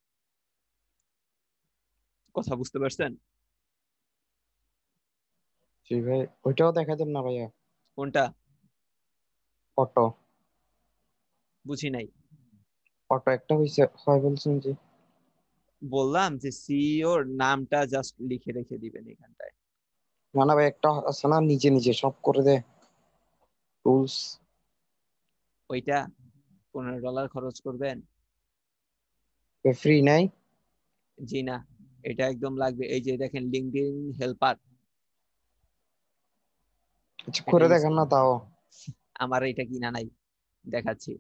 কথা বুঝতে পারছেন? জি ভাই, ওইটাও দেখাতেন না ভাইয়া? কোনটা? অটো, বুঝি নাই। অটো একটা হইছে হয় বলছেন যে? বললাম যে সিইওর নামটা জাস্ট লিখে রেখে দিবেন এখানটায়। না না ভাই, একটা আছে না নিজে নিজে সব করে দেয় টুলস, ওইটা $15 খরচ করবেন? ফ্রি নাই? জি না, এটা একদম লাগবে। এই যে দেখেন লিঙ্কডইন হেল্পার, আচ্ছা এটা করে ইউজ দেখেন না করবেন। তাও। আমার এটা কিনা নাই, দেখাচ্ছি।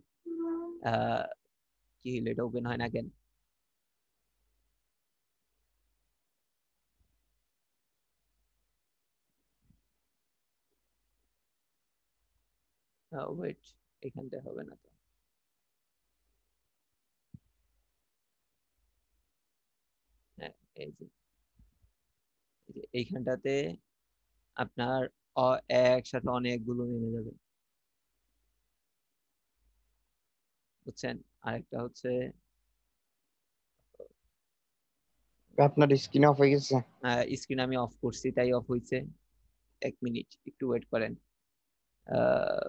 আহ কি হলো, এটা ওপেন হয় না কেন? ওয়েট, এখানটায় হবে না তো। হ্যাঁ, এই যে এইখানটাতে আপনার একসাথে অনেকগুলো নেমে যাবে, বুঝছেন? আরেকটা হচ্ছে আপনার স্ক্রিন অফ হয়ে গেছে? স্ক্রিন আমি অফ করছি তাই অফ হয়েছে। 1 মিনিট একটু ওয়েট করেন। আহ,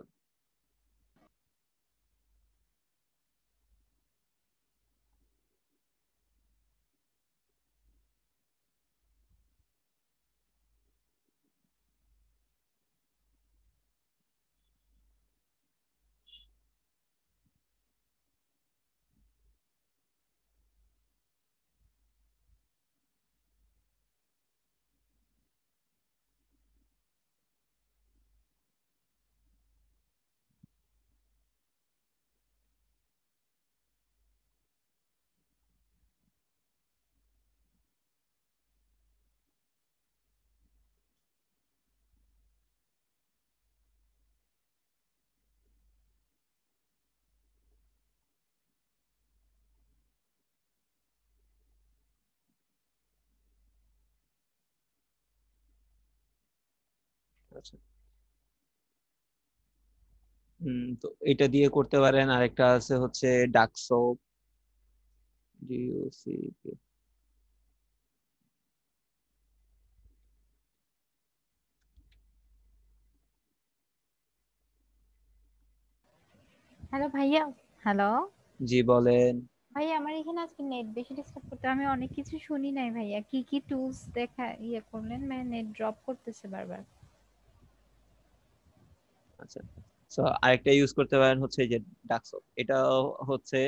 আচ্ছা, তো এটা দিয়ে করতে পারেন। আরেকটা আছে হচ্ছে ডাকসো, ডিওসি। হ্যালো ভাইয়া। হ্যালো জি বলেন। ভাইয়া, আমার এখানে আজকে নেট বেশি ডিস্টার্ব করতে, আমি অনেক কিছু শুনি নাই ভাইয়া। কি কি টুলস দেখা করলেন? মানে নেট ড্রপ করতেছে বারবার। আচ্ছা, সো আরেকটা ইউজ করতে পারেন হচ্ছে এই যে ডাকসো। এটা হচ্ছে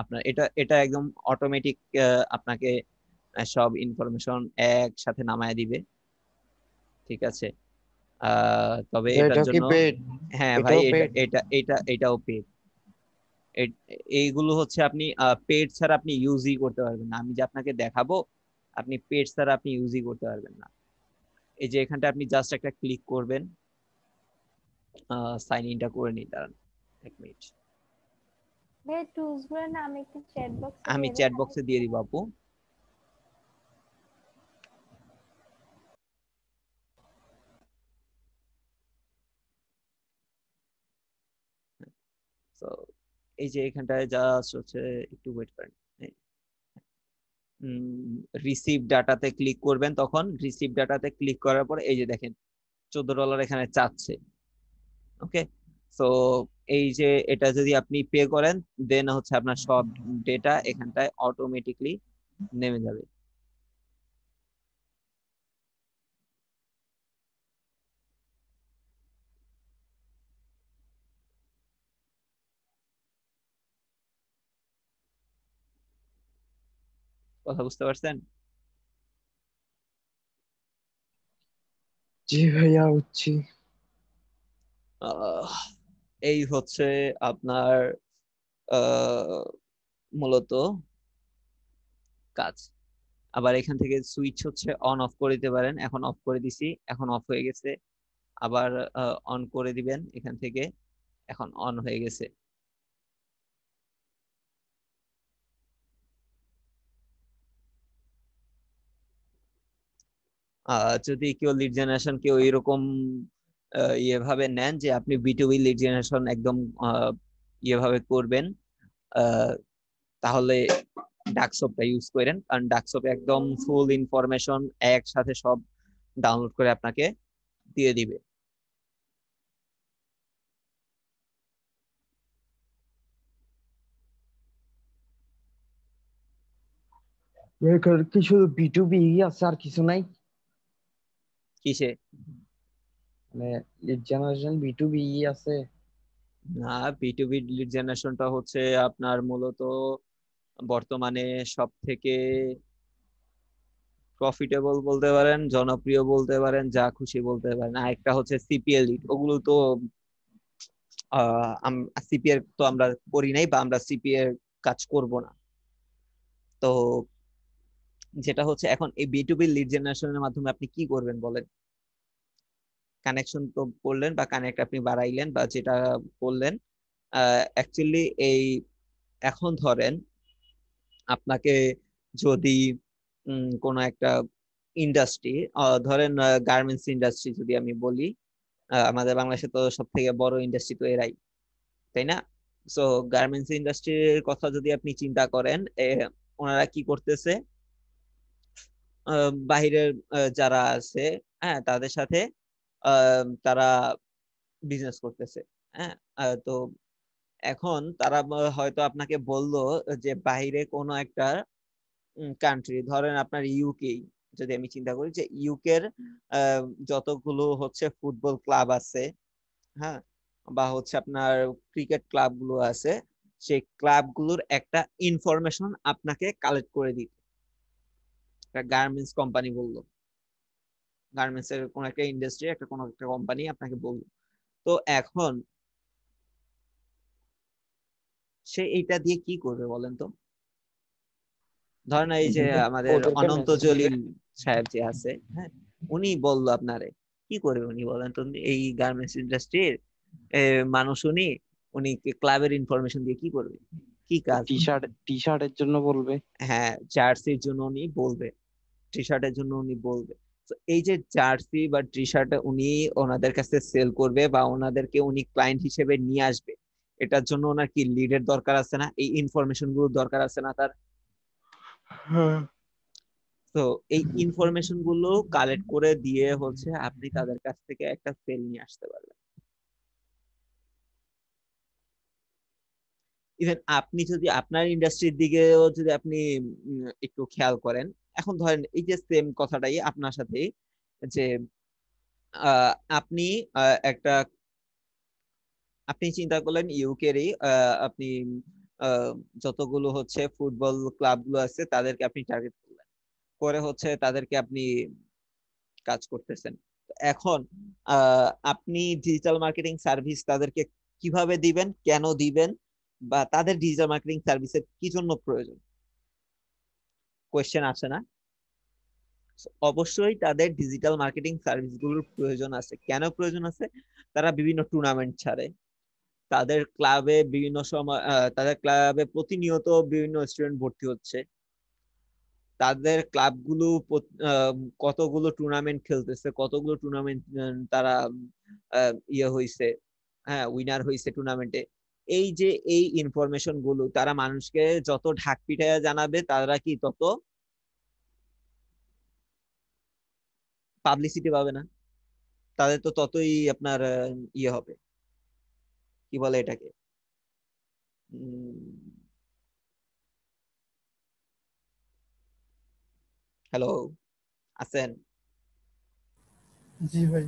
আপনার এটা এটা একদম অটোমেটিক আপনাকে সব ইনফরমেশন একসাথে নামায় দিবে, ঠিক আছে? তবে এটার এটা কি জন্য, পেড? হ্যাঁ ভাই, এটাও এটা পেড? এটা এটা এটাও পেড। এইগুলো হচ্ছে আপনি পেড ছাড়া আপনি ইউজই করতে পারবেন না। আমি যে আপনাকে দেখাবো, আপনি পেড ছাড়া আপনি ইউজই করতে পারবেন না। এই যে এখানটা আপনি জাস্ট একটা ক্লিক করবেন, সাইন ইনটা করে নিই, দাঁড়ান 1 মিনিট। ভাইয়া টুলস গুলোর নাম একটু চ্যাট বক্সে আমি দিয়ে দেন চ্যাট আমি। বক্সে দিয়ে দিব আপু। তো এই যে এখানটায় জাস্ট হচ্ছে একটু ওয়েট করেন, রিসিভ ডাটাতে ক্লিক করবেন। তখন রিসিভ ডাটাতে ক্লিক করার পর এই যে দেখেন $14 এখানে চাচ্ছে। ওকে, সো এই যে এটা যদি আপনি পে করেন দেন হচ্ছে আপনার সব ডেটা এখানটায় অটোমেটিকলি নেমে যাবে। কথা বুঝতে পারছেন? জি ভাইয়া বুঝছি। এই হচ্ছে আপনার মূলত কাজ। আবার এখান থেকে সুইচ হচ্ছে অন অফ করে দিতে পারেন। এখন অফ করে দিছি, এখন অফ হয়ে গেছে। আবার অন করে দিবেন এখান থেকে, এখন অন হয়ে গেছে। যদি কেউ লিড জেনারেশন কেউ এরকম ইয়েভাবে নেন যে আপনি বিটুবি লিড জেনারেশন একদম ইয়েভাবে করবেন, তাহলে ডাকশপটা ইউজ করেন। কারণ ডাকশপে একদম ফুল ইনফরমেশন একসাথে সব ডাউনলোড করে আপনাকে দিয়ে দিবে। কি শুধু B2B আছে আর কিছু নাই? কিসে? মানে লিড জেনারেশন B2B আছে? না, বিটুবি লিড জেনারেশনটা হচ্ছে আপনার মূলত বর্তমানে সব থেকে প্রফিটেবল বলতে পারেন, জনপ্রিয় বলতে পারেন, যা খুশি বলতে পারেন। আর একটা হচ্ছে সিপিএল লিড, ওগুলো তো সিপিএর তো আমরা করি নাই বা আমরা সিপিএর কাজ করব না। তো যেটা হচ্ছে এখন এই বিটুবি লিড জেনারেশনের মাধ্যমে আপনি কি করবেন বলেন? কানেকশন তো করলেন বা কানেক্ট আপনি বাড়াইলেন বা যেটা করলেন, অ্যাকচুয়ালি এই এখন ধরেন আপনাকে যদি কোনো একটা ইন্ডাস্ট্রি, ধরেন গার্মেন্টস ইন্ডাস্ট্রি যদি আমি বলি, আমাদের বাংলাদেশে তো সব থেকে বড় ইন্ডাস্ট্রি তো এরাই, তাই না? সো গার্মেন্টস ইন্ডাস্ট্রির কথা যদি আপনি চিন্তা করেন, ওনারা কি করতেছে, বাহিরের যারা আছে, হ্যাঁ, তাদের সাথে তারা বিজনেস করতেছে। হ্যাঁ, তো এখন তারা হয়তো আপনাকে বললো যে বাইরে কোনো একটা কান্ট্রি, ধরেন আপনার ইউকে, যদি আমি চিন্তা করি যে ইউকের যতগুলো হচ্ছে ফুটবল ক্লাব আছে, হ্যাঁ, বা হচ্ছে আপনার ক্রিকেট ক্লাব গুলো আছে, সেই ক্লাবগুলোর একটা ইনফরমেশন আপনাকে কালেক্ট করে দিতে একটা গার্মেন্টস কোম্পানি বললো, গার্মেন্টস এর কোন একটা ইন্ডাস্ট্রি, একটা কোন একটা কোম্পানি আপনাকে বললো। তো এখন সে এইটা দিয়ে কি করবে বলেন তো? ধরেন এই যে আমাদের ওদেরকে অনন্ত মেসেজ দিবে। জলিল সাহেব যে আছে, হ্যাঁ, উনি বললো আপনারে, কি করবে উনি বলেন তো? এই গার্মেন্টস ইন্ডাস্ট্রির মানুষ, উনি উনি ক্লাবের ইনফরমেশন দিয়ে কি করবে? কি কাজ? টি শার্টের জন্য বলবে। হ্যাঁ, জার্সির জন্য উনি বলবে, টি শার্টের জন্য উনি বলবে। তো এই যে জার্সি বা টি শার্ট উনি ওনাদের কাছে সেল করবে বা ওনাদেরকে উনি ক্লায়েন্ট হিসেবে নিয়ে আসবে, এটার জন্য ওনার কি লিডের দরকার আছে না? এই ইনফরমেশন গুলো দরকার আছে না তার? হ্যাঁ। তো এই ইনফরমেশন গুলো কালেক্ট করে দিয়ে হচ্ছে আপনি তাদের কাছ থেকে একটা সেল নিয়ে আসতে পারবেন। ইভেন আপনি যদি আপনার ইন্ডাস্ট্রির দিকেও যদি আপনি একটু খেয়াল করেন, এখন ধরেন এই যে সেম কথাটাই আপনার সাথে, যে আপনি একটা, আপনি চিন্তা করলেন ইউকেরই আপনি যতগুলো হচ্ছে ফুটবল ক্লাব গুলো আছে তাদেরকে আপনি টার্গেট করলেন, করে হচ্ছে তাদেরকে আপনি কাজ করতেছেন। এখন আপনি ডিজিটাল মার্কেটিং সার্ভিস তাদেরকে কিভাবে দিবেন, কেন দিবেন, বা তাদের ডিজিটাল মার্কেটিং সার্ভিসের কি জন্য প্রয়োজন? কোয়েশ্চেন আসে না? অবশ্যই তাদের ডিজিটাল মার্কেটিং সার্ভিসগুলোর প্রয়োজন আছে। কেন প্রয়োজন আছে? তারা বিভিন্ন টুর্নামেন্ট ছাড়ে, তাদের ক্লাবে বিভিন্ন সময় তাদের ক্লাবে প্রতিনিয়ত বিভিন্ন স্টুডেন্ট ভর্তি হচ্ছে, তাদের ক্লাবগুলো কতগুলো টুর্নামেন্ট খেলতেছে, কতগুলো টুর্নামেন্ট তারা ইয়ে হইছে, হ্যাঁ, উইনার হইছে টুর্নামেন্টে। এই যে এই ইনফরমেশন গুলো তারা মানুষকে যত ঢাক পিটাইয়া জানাবে, তারা কি তত পাবলিসিটি পাবে না, তাদের তো ততই আপনার ইয়ে হবে, কি বলে এটাকে, হ্যালো আছেন? জি ভাই।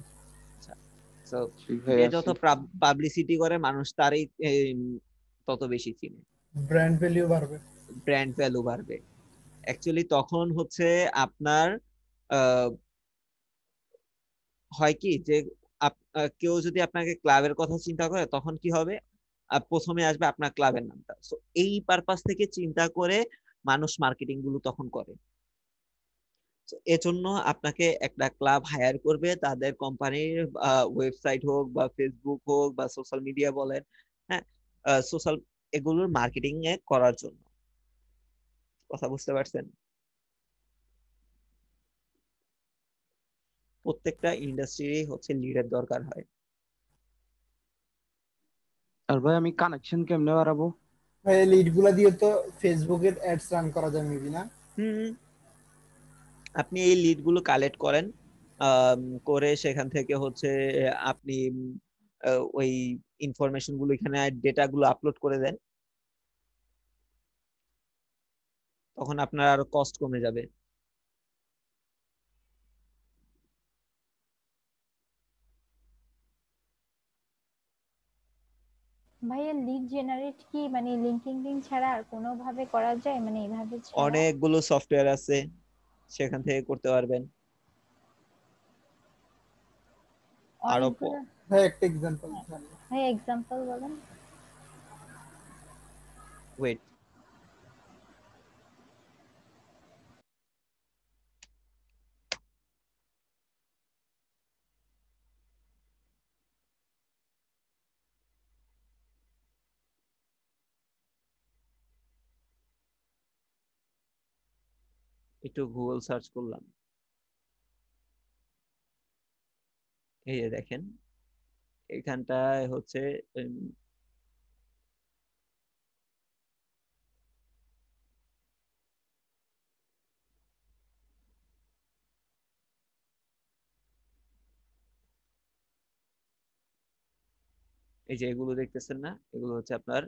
So, জি ভাই যে আছি। যত পাবলিসিটি করে মানুষ তারই তত বেশি চিনে, ব্র্যান্ড ভ্যালিউ বাড়বে। ব্র্যান্ড ভ্যালু বাড়বে। অ্যাকচুয়ালি তখন হচ্ছে আপনার হয় কি যে কেউ যদি আপনাকে ক্লাবের কথা চিন্তা করে, তখন কি হবে, প্রথমে আসবে আপনার ক্লাবের নামটা। সো এই পারপাস থেকে চিন্তা করে মানুষ মার্কেটিং গুলো তখন করে। এজন্য আপনাকে একটা ক্লাব হায়ার করবে, তাদের কোম্পানির ওয়েবসাইট হোক বা ফেসবুক হোক বা সোশ্যাল মিডিয়া বলেন, হ্যাঁ, সোশ্যাল এগুলোর মার্কেটিং এ করার জন্য। কথা বুঝতে পারছেন? প্রত্যেকটা ইন্ডাস্ট্রি হচ্ছে লিডের দরকার হয়। আর ভাই আমি কানেকশন কেমনে বাড়াবো? ভাই লিড গুলা দিয়ে তো ফেসবুকের অ্যাডস রান করা যায় মেবি, না? আপনি এই লিড গুলো কালেক্ট করেন, করে সেখান থেকে হচ্ছে আপনি ওই ইনফরমেশন গুলো, এখানে ডেটা গুলো আপলোড করে দেন, তখন আপনার আরো কস্ট কমে যাবে। ভাইয়া লিড জেনারেট কি মানে লিঙ্কডইন ছাড়া আর কোনো ভাবে করা যায়, মানে এইভাবে ছাড়া? অনেকগুলো সফটওয়্যার আছে, সেখান থেকে করতে পারবেন। আরো অনেকগুলো। ভাই একটা এক্সাম্পল জানি। ভাই এক্সাম্পল বলেন। ওয়েট, একটু গুগল সার্চ করলাম, এই যে দেখেন এখানটায় হচ্ছে এই যে এগুলো দেখতেছেন না, এগুলো হচ্ছে আপনার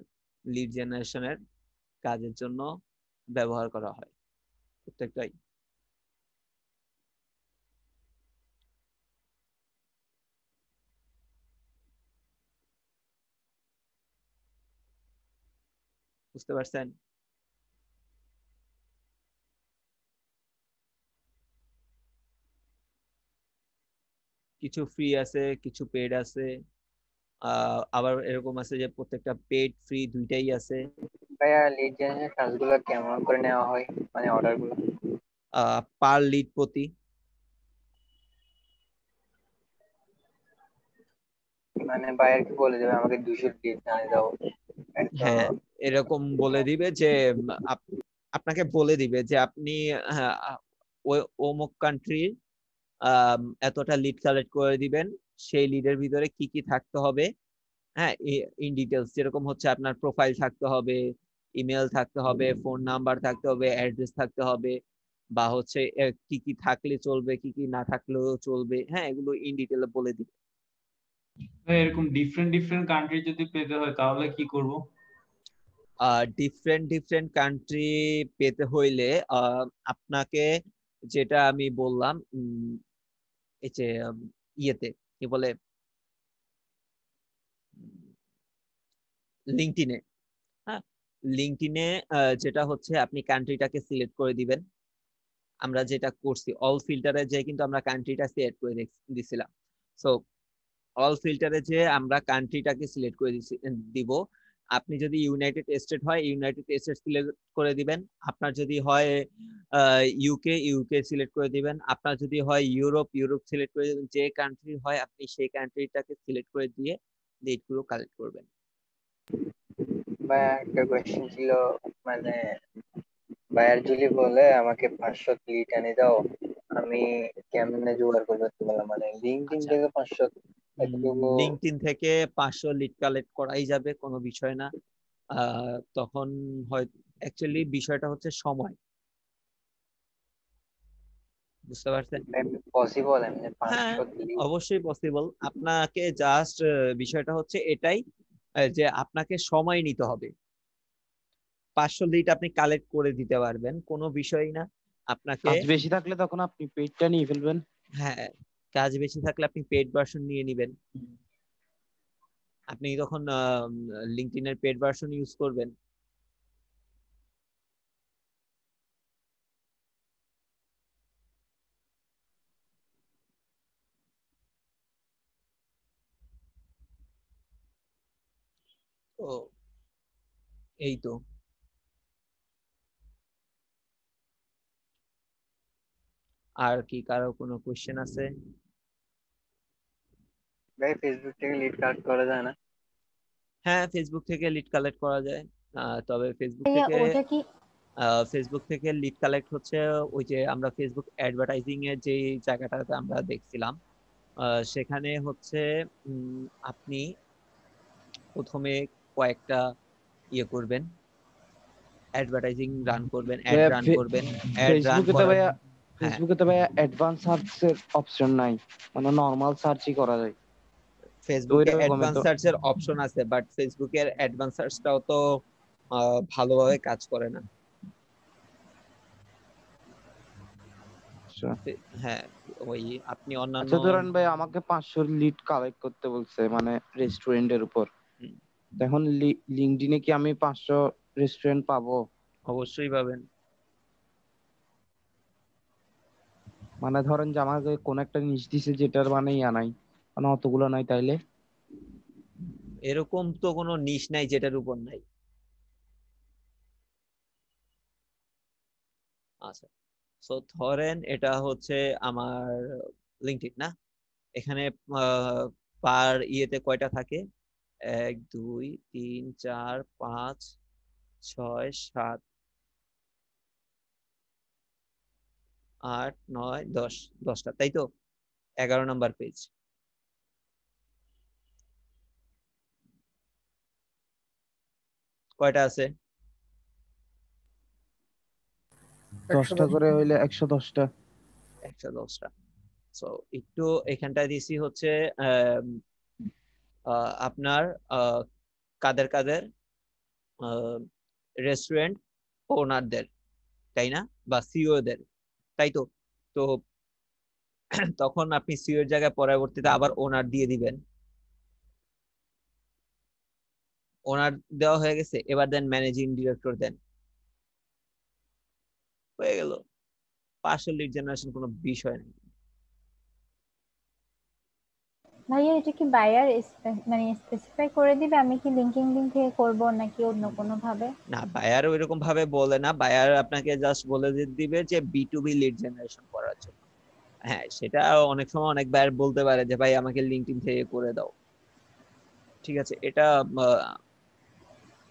লিড জেনারেশনের কাজের জন্য ব্যবহার করা হয় প্রত্যেকটাই। বুঝতে পারছেন? কিছু ফ্রি আছে, কিছু পেড আছে, আবার এরকম আছে যে প্রত্যেকটা পেড ফ্রি দুইটাই আছে। ভাইয়া লিড জেনারেশন কাজগুলো কেমন করে নেওয়া হয়, মানে অর্ডার গুলো? পার লিড প্রতি। মানে বায়ারকে বলে দেবে আমাকে 200 লিড জানিয়ে দাও, হ্যাঁ, এরকম বলে দিবে যে আপনাকে বলে দিবে যে আপনি ওই অমুক কান্ট্রির এতটা লিড কালেক্ট করে দিবেন, সেই লিডের ভিতরে কি কি থাকতে হবে, হ্যাঁ, ইন ডিটেলস, যেরকম হচ্ছে আপনার প্রোফাইল থাকতে হবে, ইমেল থাকতে হবে, ফোন নাম্বার থাকতে হবে, অ্যাড্রেস থাকতে হবে, বা হচ্ছে কি কি থাকলে চলবে, কি কি না থাকলেও চলবে, হ্যাঁ, এগুলো ইন ডিটেলে বলে দিবে। এরকম ডিফারেন্ট ডিফারেন্ট কান্ট্রি যদি পেতে হয় তাহলে কি করব? ডিফারেন্ট ডিফারেন্ট কান্ট্রি পেতে হইলে আপনাকে যেটা আমি বললাম, এই যে ইয়েতে কি বলে, লিঙ্কডইনে, হ্যাঁ, লিঙ্কডইনে যেটা হচ্ছে আপনি কান্ট্রিটাকে সিলেক্ট করে দিবেন। আমরা যেটা করছি অল ফিল্টারে যে কিন্তু আমরা কান্ট্রিটা সিলেক্ট করে দিছিলাম। সো অল ফিল্টারে যে আমরা কান্ট্রিটাকে সিলেক্ট করে দিব। আপনি যদি ইউনাইটেড স্টেট হয় ইউনাইটেড স্টেট সিলেক্ট করে দিবেন, আপনার যদি হয় ইউকে ইউকে সিলেক্ট করে দিবেন, আপনার যদি হয় ইউরোপ ইউরোপ সিলেক্ট করে দিবেন, যে কান্ট্রি হয় আপনি সেই কান্ট্রিটাকে সিলেক্ট করে দিয়ে লিডগুলো কালেক্ট করবেন। ভাইয়া একটা কোয়েশ্চেন ছিল, মানে বায়ার যদি বলে আমাকে 500 লিড এনে দাও, আমি কেমনে জোগাড় করবো একটু বললাম, মানে লিঙ্কডইন আচ্ছা, থেকে 500? এতটুকু লিঙ্কডইন থেকে 500 লিড কালেক্ট করাই যাবে, কোনো বিষয় না। তখন হয় অ্যাকচুয়ালি বিষয়টা হচ্ছে সময়, বুঝতে পারছেন? পসিবল এমনি হ্যাঁ 500 দিলেই। অবশ্যই পসিবল। আপনাকে জাস্ট বিষয়টা হচ্ছে এটাই, যে আপনাকে সময় নিতে হবে। 500 লিড আপনি কালেক্ট করে দিতে পারবেন, কোনো বিষয় না। আপনাকে কাজ বেশি থাকলে তখন আপনি পেজটা নিয়ে ফেলবেন। হ্যাঁ, কাজ বেশি থাকলে আপনি পেড ভার্সন নিয়ে নেবেন। আপনি তখন লিঙ্কডইন এর পেড ভার্সন ইউজ করবেন। তো এই তো। আর কি কারো কোনো কোশ্চেন আছে? ভাই ফেসবুক থেকে লিড কালেক্ট করা যায় না? হ্যাঁ ফেসবুক থেকে লিড কালেক্ট করা যায়, তবে ভাইয়া ওটা কি ফেসবুক থেকে লিড কালেক্ট হচ্ছে ওই যে আমরা ফেসবুক অ্যাডভার্টাইজিং এর যে জায়গাটাতে আমরা দেখছিলাম, সেখানে হচ্ছে আপনি প্রথমে কয়েকটা ইয়ে করবেন, অ্যাডভার্টাইজিং রান করবেন, অ্যাড রান করবেন, অ্যাড রান ফেসবুকে তো করার ভাইয়া হ্যাঁ ফেসবুকে তো ভাইয়া অ্যাডভান্স সার্চের অপশন নাই, মানে নরমাল সার্চই করা যায়। তো ফেসবুকে ওইরকমই অ্যাডভান্স তো। সার্চের অপশন আছে, বাট ফেসবুকের অ্যাডভান্স সার্চটাও তো ভালোভাবে কাজ করে না। আচ্ছা হ্যাঁ, ওই আপনি অন্যান্য আচ্ছা, ধরেন ভাই আমাকে 500 লিড কালেক্ট করতে বলছে, মানে রেস্টুরেন্টের উপর। হুম, এখন লিঙ্কডইনে কি আমি 500 রেস্টুরেন্ট পাবো? অবশ্যই পাবেন। মানে ধরেন যে আমাকে কোন একটা নিশ দিছে যেটার মানে ইয়া নাই, মানে অতগুলো নাই, তাইলে এরকম তো কোনো নিশ নাই যেটার উপর নাই। আচ্ছা, সো ধরেন এটা হচ্ছে আমার লিঙ্কডইন না, এখানে পার ইয়েতে কয়টা থাকে? 1 2 3 4 5 6 7 8 9 10, 10টা তাই তো? 11 নম্বর পেজ। কয়টা আছে? 10টা 110। করে হইলে 110টা। 110টা। সো একটু এখানটা দিছি হচ্ছে আম, আপনার কাদের কাদের রেস্টুরেন্ট ওনারদের, তাই না? বা সিইও দের, তাই তো? তো তখন আপনি সিইও এর জায়গায় পরবর্তীতে আবার ওনার দিয়ে দিবেন। ওনার দেওয়া হয়ে গেছে, এবার দেন ম্যানেজিং ডিরেক্টর দেন, হয়ে গেল। পার্সোনাল লিড জেনারেশন কোনো বিষয় নেই। ভাইয়া এটা কি বায়ার মানে স্পেসিফাই করে দিবে আমি কি লিঙ্কিং থেকে করব নাকি অন্য কোনো ভাবে? না, বায়ার ওইরকম ভাবে বলে না, বায়ার আপনাকে জাস্ট বলে দিবে যে বি2বি লিড জেনারেশন করার জন্য। হ্যাঁ, সেটা অনেক সময় অনেক বায়ার বলতে পারে যে ভাই আমাকে লিঙ্কডইন থেকে করে দাও, ঠিক আছে। এটা আহ,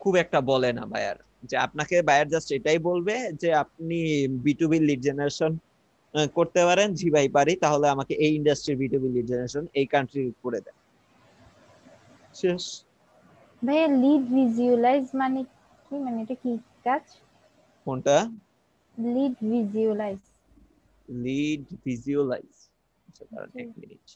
খুব একটা বলে না বায়ার, যে আপনাকে বায়ার জাস্ট এটাই বলবে যে আপনি বি2বি লিড জেনারেশন করতে পারেন, জি ভাই পারি, তাহলে আমাকে এই ইন্ডাস্ট্রির বি2বি লিড জেনারেশন এই কান্ট্রি করে দেন, শেষ। ভাইয়া লিড ভিজুয়ালাইজ মানে কি, মানে এটা কি কাজ? কোনটা? Lead visualise. লিড ভিজুয়ালাইজ, আচ্ছা দাঁড়ান 1 মিনিট।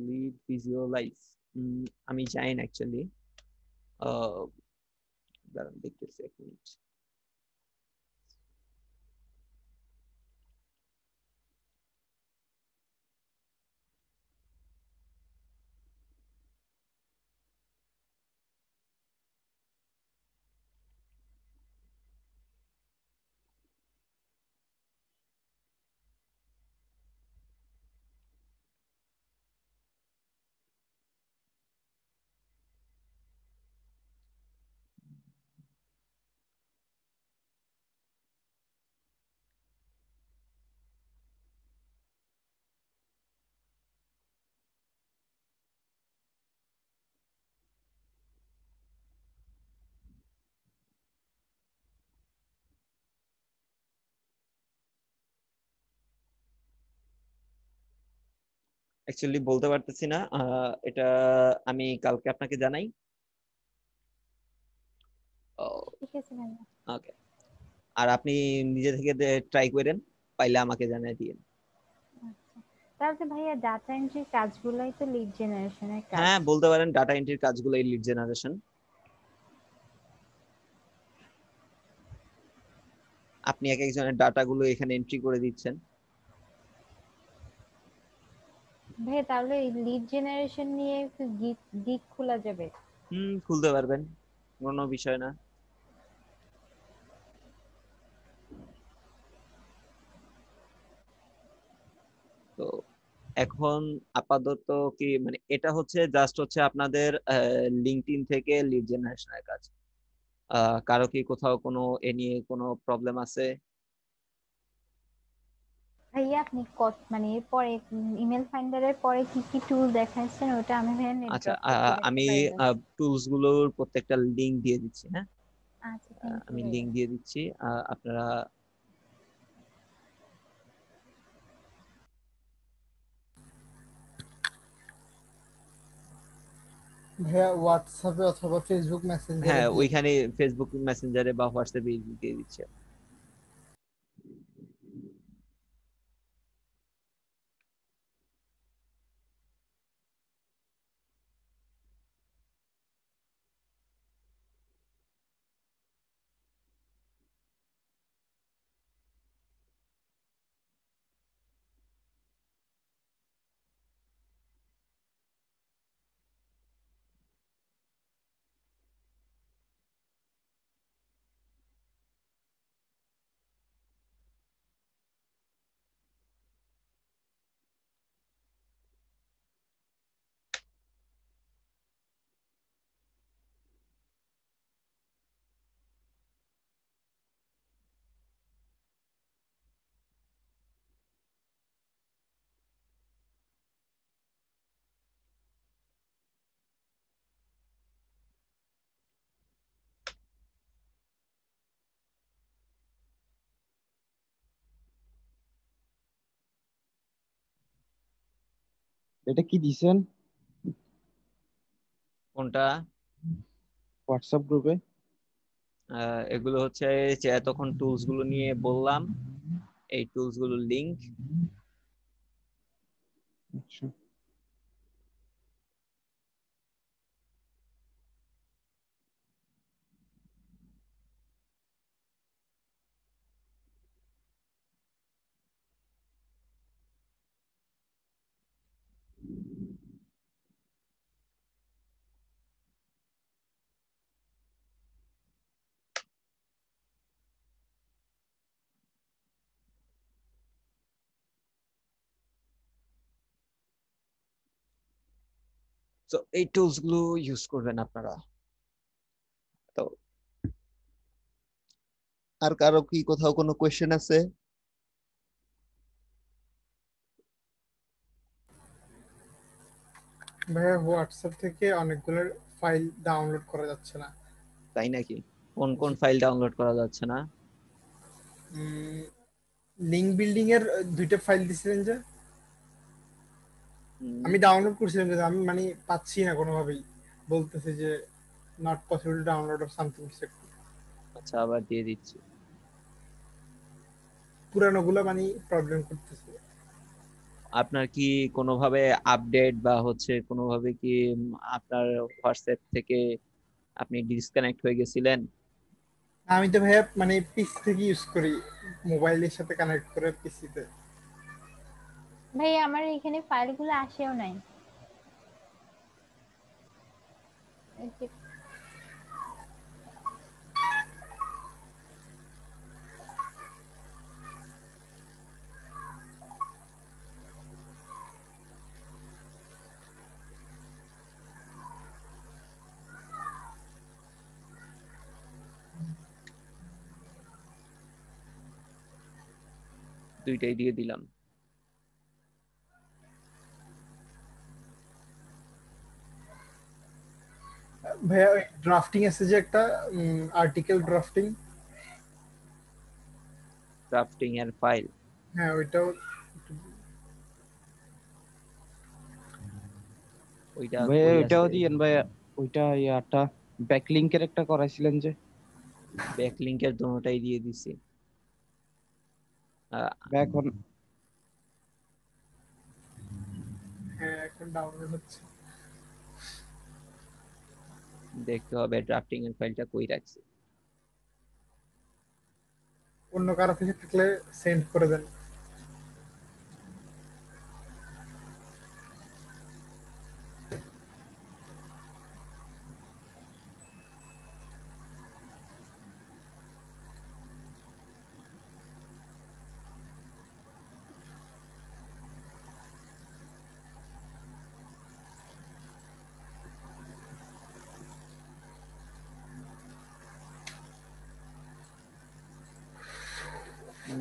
লিড ভিজুয়ালাইজ আমি জানি না অ্যাকচুয়ালি, দাঁড়ান দেখতেছি 1 মিনিট। অ্যাকচুয়ালি বলতে পারতেছি না, এটা আমি কালকে আপনাকে জানাই। ঠিক আছে ভাইয়া। ওকে, আর আপনি নিজে থেকে ট্রাই করেন, পাইলে আমাকে জানিয়ে দিন। আচ্ছা, তাহলে তো ভাইয়া ডাটা এন্ট্রির কাজগুলোই তো লিড জেনারেশনের কাজ। হ্যাঁ, বলতে পারেন ডাটা এন্ট্রির কাজগুলো লিড জেনারেশন। আপনি এক একজনের ডাটাগুলো এখানে এন্ট্রি করে দিচ্ছেন। ভাইয়া তাহলে এই লিড জেনারেশন নিয়ে একটু গিগ খোলা যাবে? খুলতে পারবেন, কোনো বিষয় না। তো এখন আপাতত কি মানে এটা হচ্ছে জাস্ট হচ্ছে আপনাদের লিঙ্কডইন থেকে লিড জেনারেশনের কাজ। কারো কি কোথাও কোনো এ নিয়ে কোনো প্রবলেম আছে? ভাইয়া আপনি মানে এরপরে ইমেল ফাইন্ডারের পরে কি কি টুল দেখাচ্ছেন ওটা আমি ভাইয়া নেট আচ্ছা, ড্রপ করতে দেখতে আমি পারি না। টুলস গুলোর প্রত্যেকটা লিংক দিয়ে দিচ্ছি। হ্যাঁ, আচ্ছা, থ্যাংক ইউ আমি ভাইয়া। লিংক দিয়ে দিচ্ছি, আপনারা ভাইয়া হোয়াটসঅ্যাপে অথবা ফেসবুক মেসেঞ্জারে হ্যাঁ দিয়ে দিন। ওইখানে ফেসবুক মেসেঞ্জারে বা হোয়াটসঅ্যাপে দিয়ে দিচ্ছি। এটা কি দিছেন কোনটা? হোয়াটসঅ্যাপ গ্রুপে? এগুলো হচ্ছে যে এতক্ষণ টুলস গুলো নিয়ে বললাম, এই টুলস গুলোর লিংক। আচ্ছা, তো এই টুলস গুলো ইউজ করবেন আপনারা। তো আর কারো কি কোথাও কোনো কোয়েশ্চেন আছে? ভাইয়া হোয়াটসঅ্যাপ থেকে অনেকগুলো ফাইল ডাউনলোড করা যাচ্ছে না। তাই নাকি? কোন কোন জি। ফাইল ডাউনলোড করা যাচ্ছে না? লিঙ্ক বিল্ডিং এর দুইটা ফাইল দিছিলেন যে, হুম, আমি ডাউনলোড করছিলাম কিন্তু আমি মানে পাচ্ছি না কোনোভাবেই, বলতেছে যে not possible download or something. আচ্ছা, আবার দিয়ে দিচ্ছি। পুরানো গুলো মানে প্রবলেম করতেছে। আপনার কি কোনোভাবে আপডেট বা হচ্ছে কোনোভাবে কি আপনার হোয়াটসঅ্যাপ থেকে আপনি ডিসকানেক্ট হয়ে গেছিলেন? আমি তো ভাইয়া মানে পিসি থেকে ইউজ করি, মোবাইলের সাথে কানেক্ট করে পিসিতে। ভাইয়া আমার এখানে ফাইলগুলো আসেও নাই। এই যে দুইটাই দিয়ে দিলাম। ভাইয়া ওই ড্রাফটিং আছে যে একটা আর্টিকেল ড্রাফটিং, ড্রাফটিং এর ফাইল। হ্যাঁ ওইটাও ওইটা ভাই কই ওইটাও আছে? দিয়েন ভাই, ওইটা ইয়াটা ব্যাকলিংকের একটা করাইছিলেন যে। ব্যাকলিংকের দুটোটাই দিয়ে দিছি। এখন হ্যাঁ এখন ডাউনলোড হচ্ছে। দেখতে হবে ড্রাফটিং এর ফাইলটা কই রাখছি। অন্য কারো থেকে থাকলে সেন্ড করে দেন।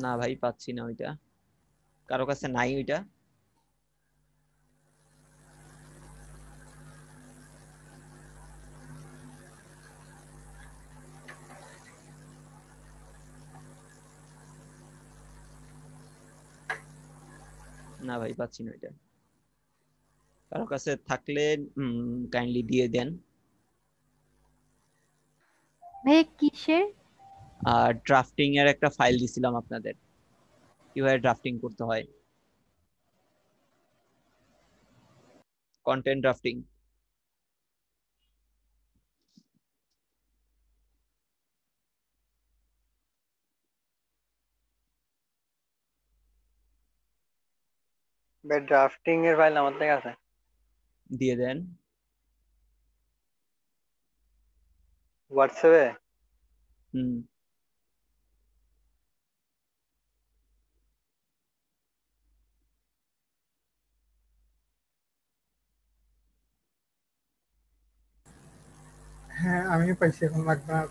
না ভাই পাচ্ছি না ওইটা, কারো কাছে নাই ওইটা। না ভাই পাচ্ছি না ওইটা, কারো কাছে থাকলে কাইন্ডলি দিয়ে দেন। ভাইয়া কিসের? আর ড্রাফটিং এর একটা ফাইল দিছিলাম আপনাদের, কিভাবে ড্রাফটিং করতে হয়, কন্টেন্ট ড্রাফটিং। ভাই ড্রাফটিং এর ফাইল আমার থেকে আছে। দিয়ে দেন। হোয়াটসঅ্যাপে? হুম। হ্যাঁ আমিও পাইছি, এখন লাগবে না।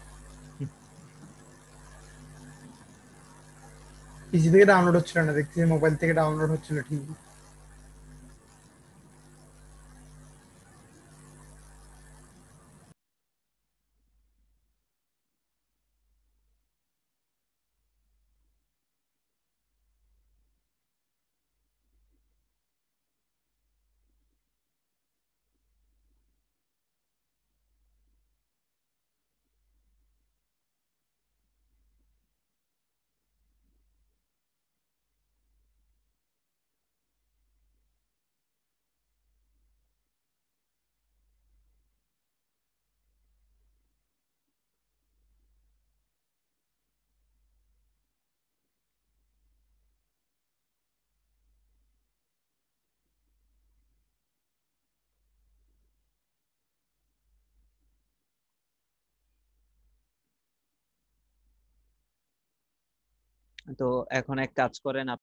পিসি থেকে ডাউনলোড হচ্ছিল না, দেখছি মোবাইল থেকে ডাউনলোড হচ্ছিল ঠিকই। তো এখন এক কাজ করেন,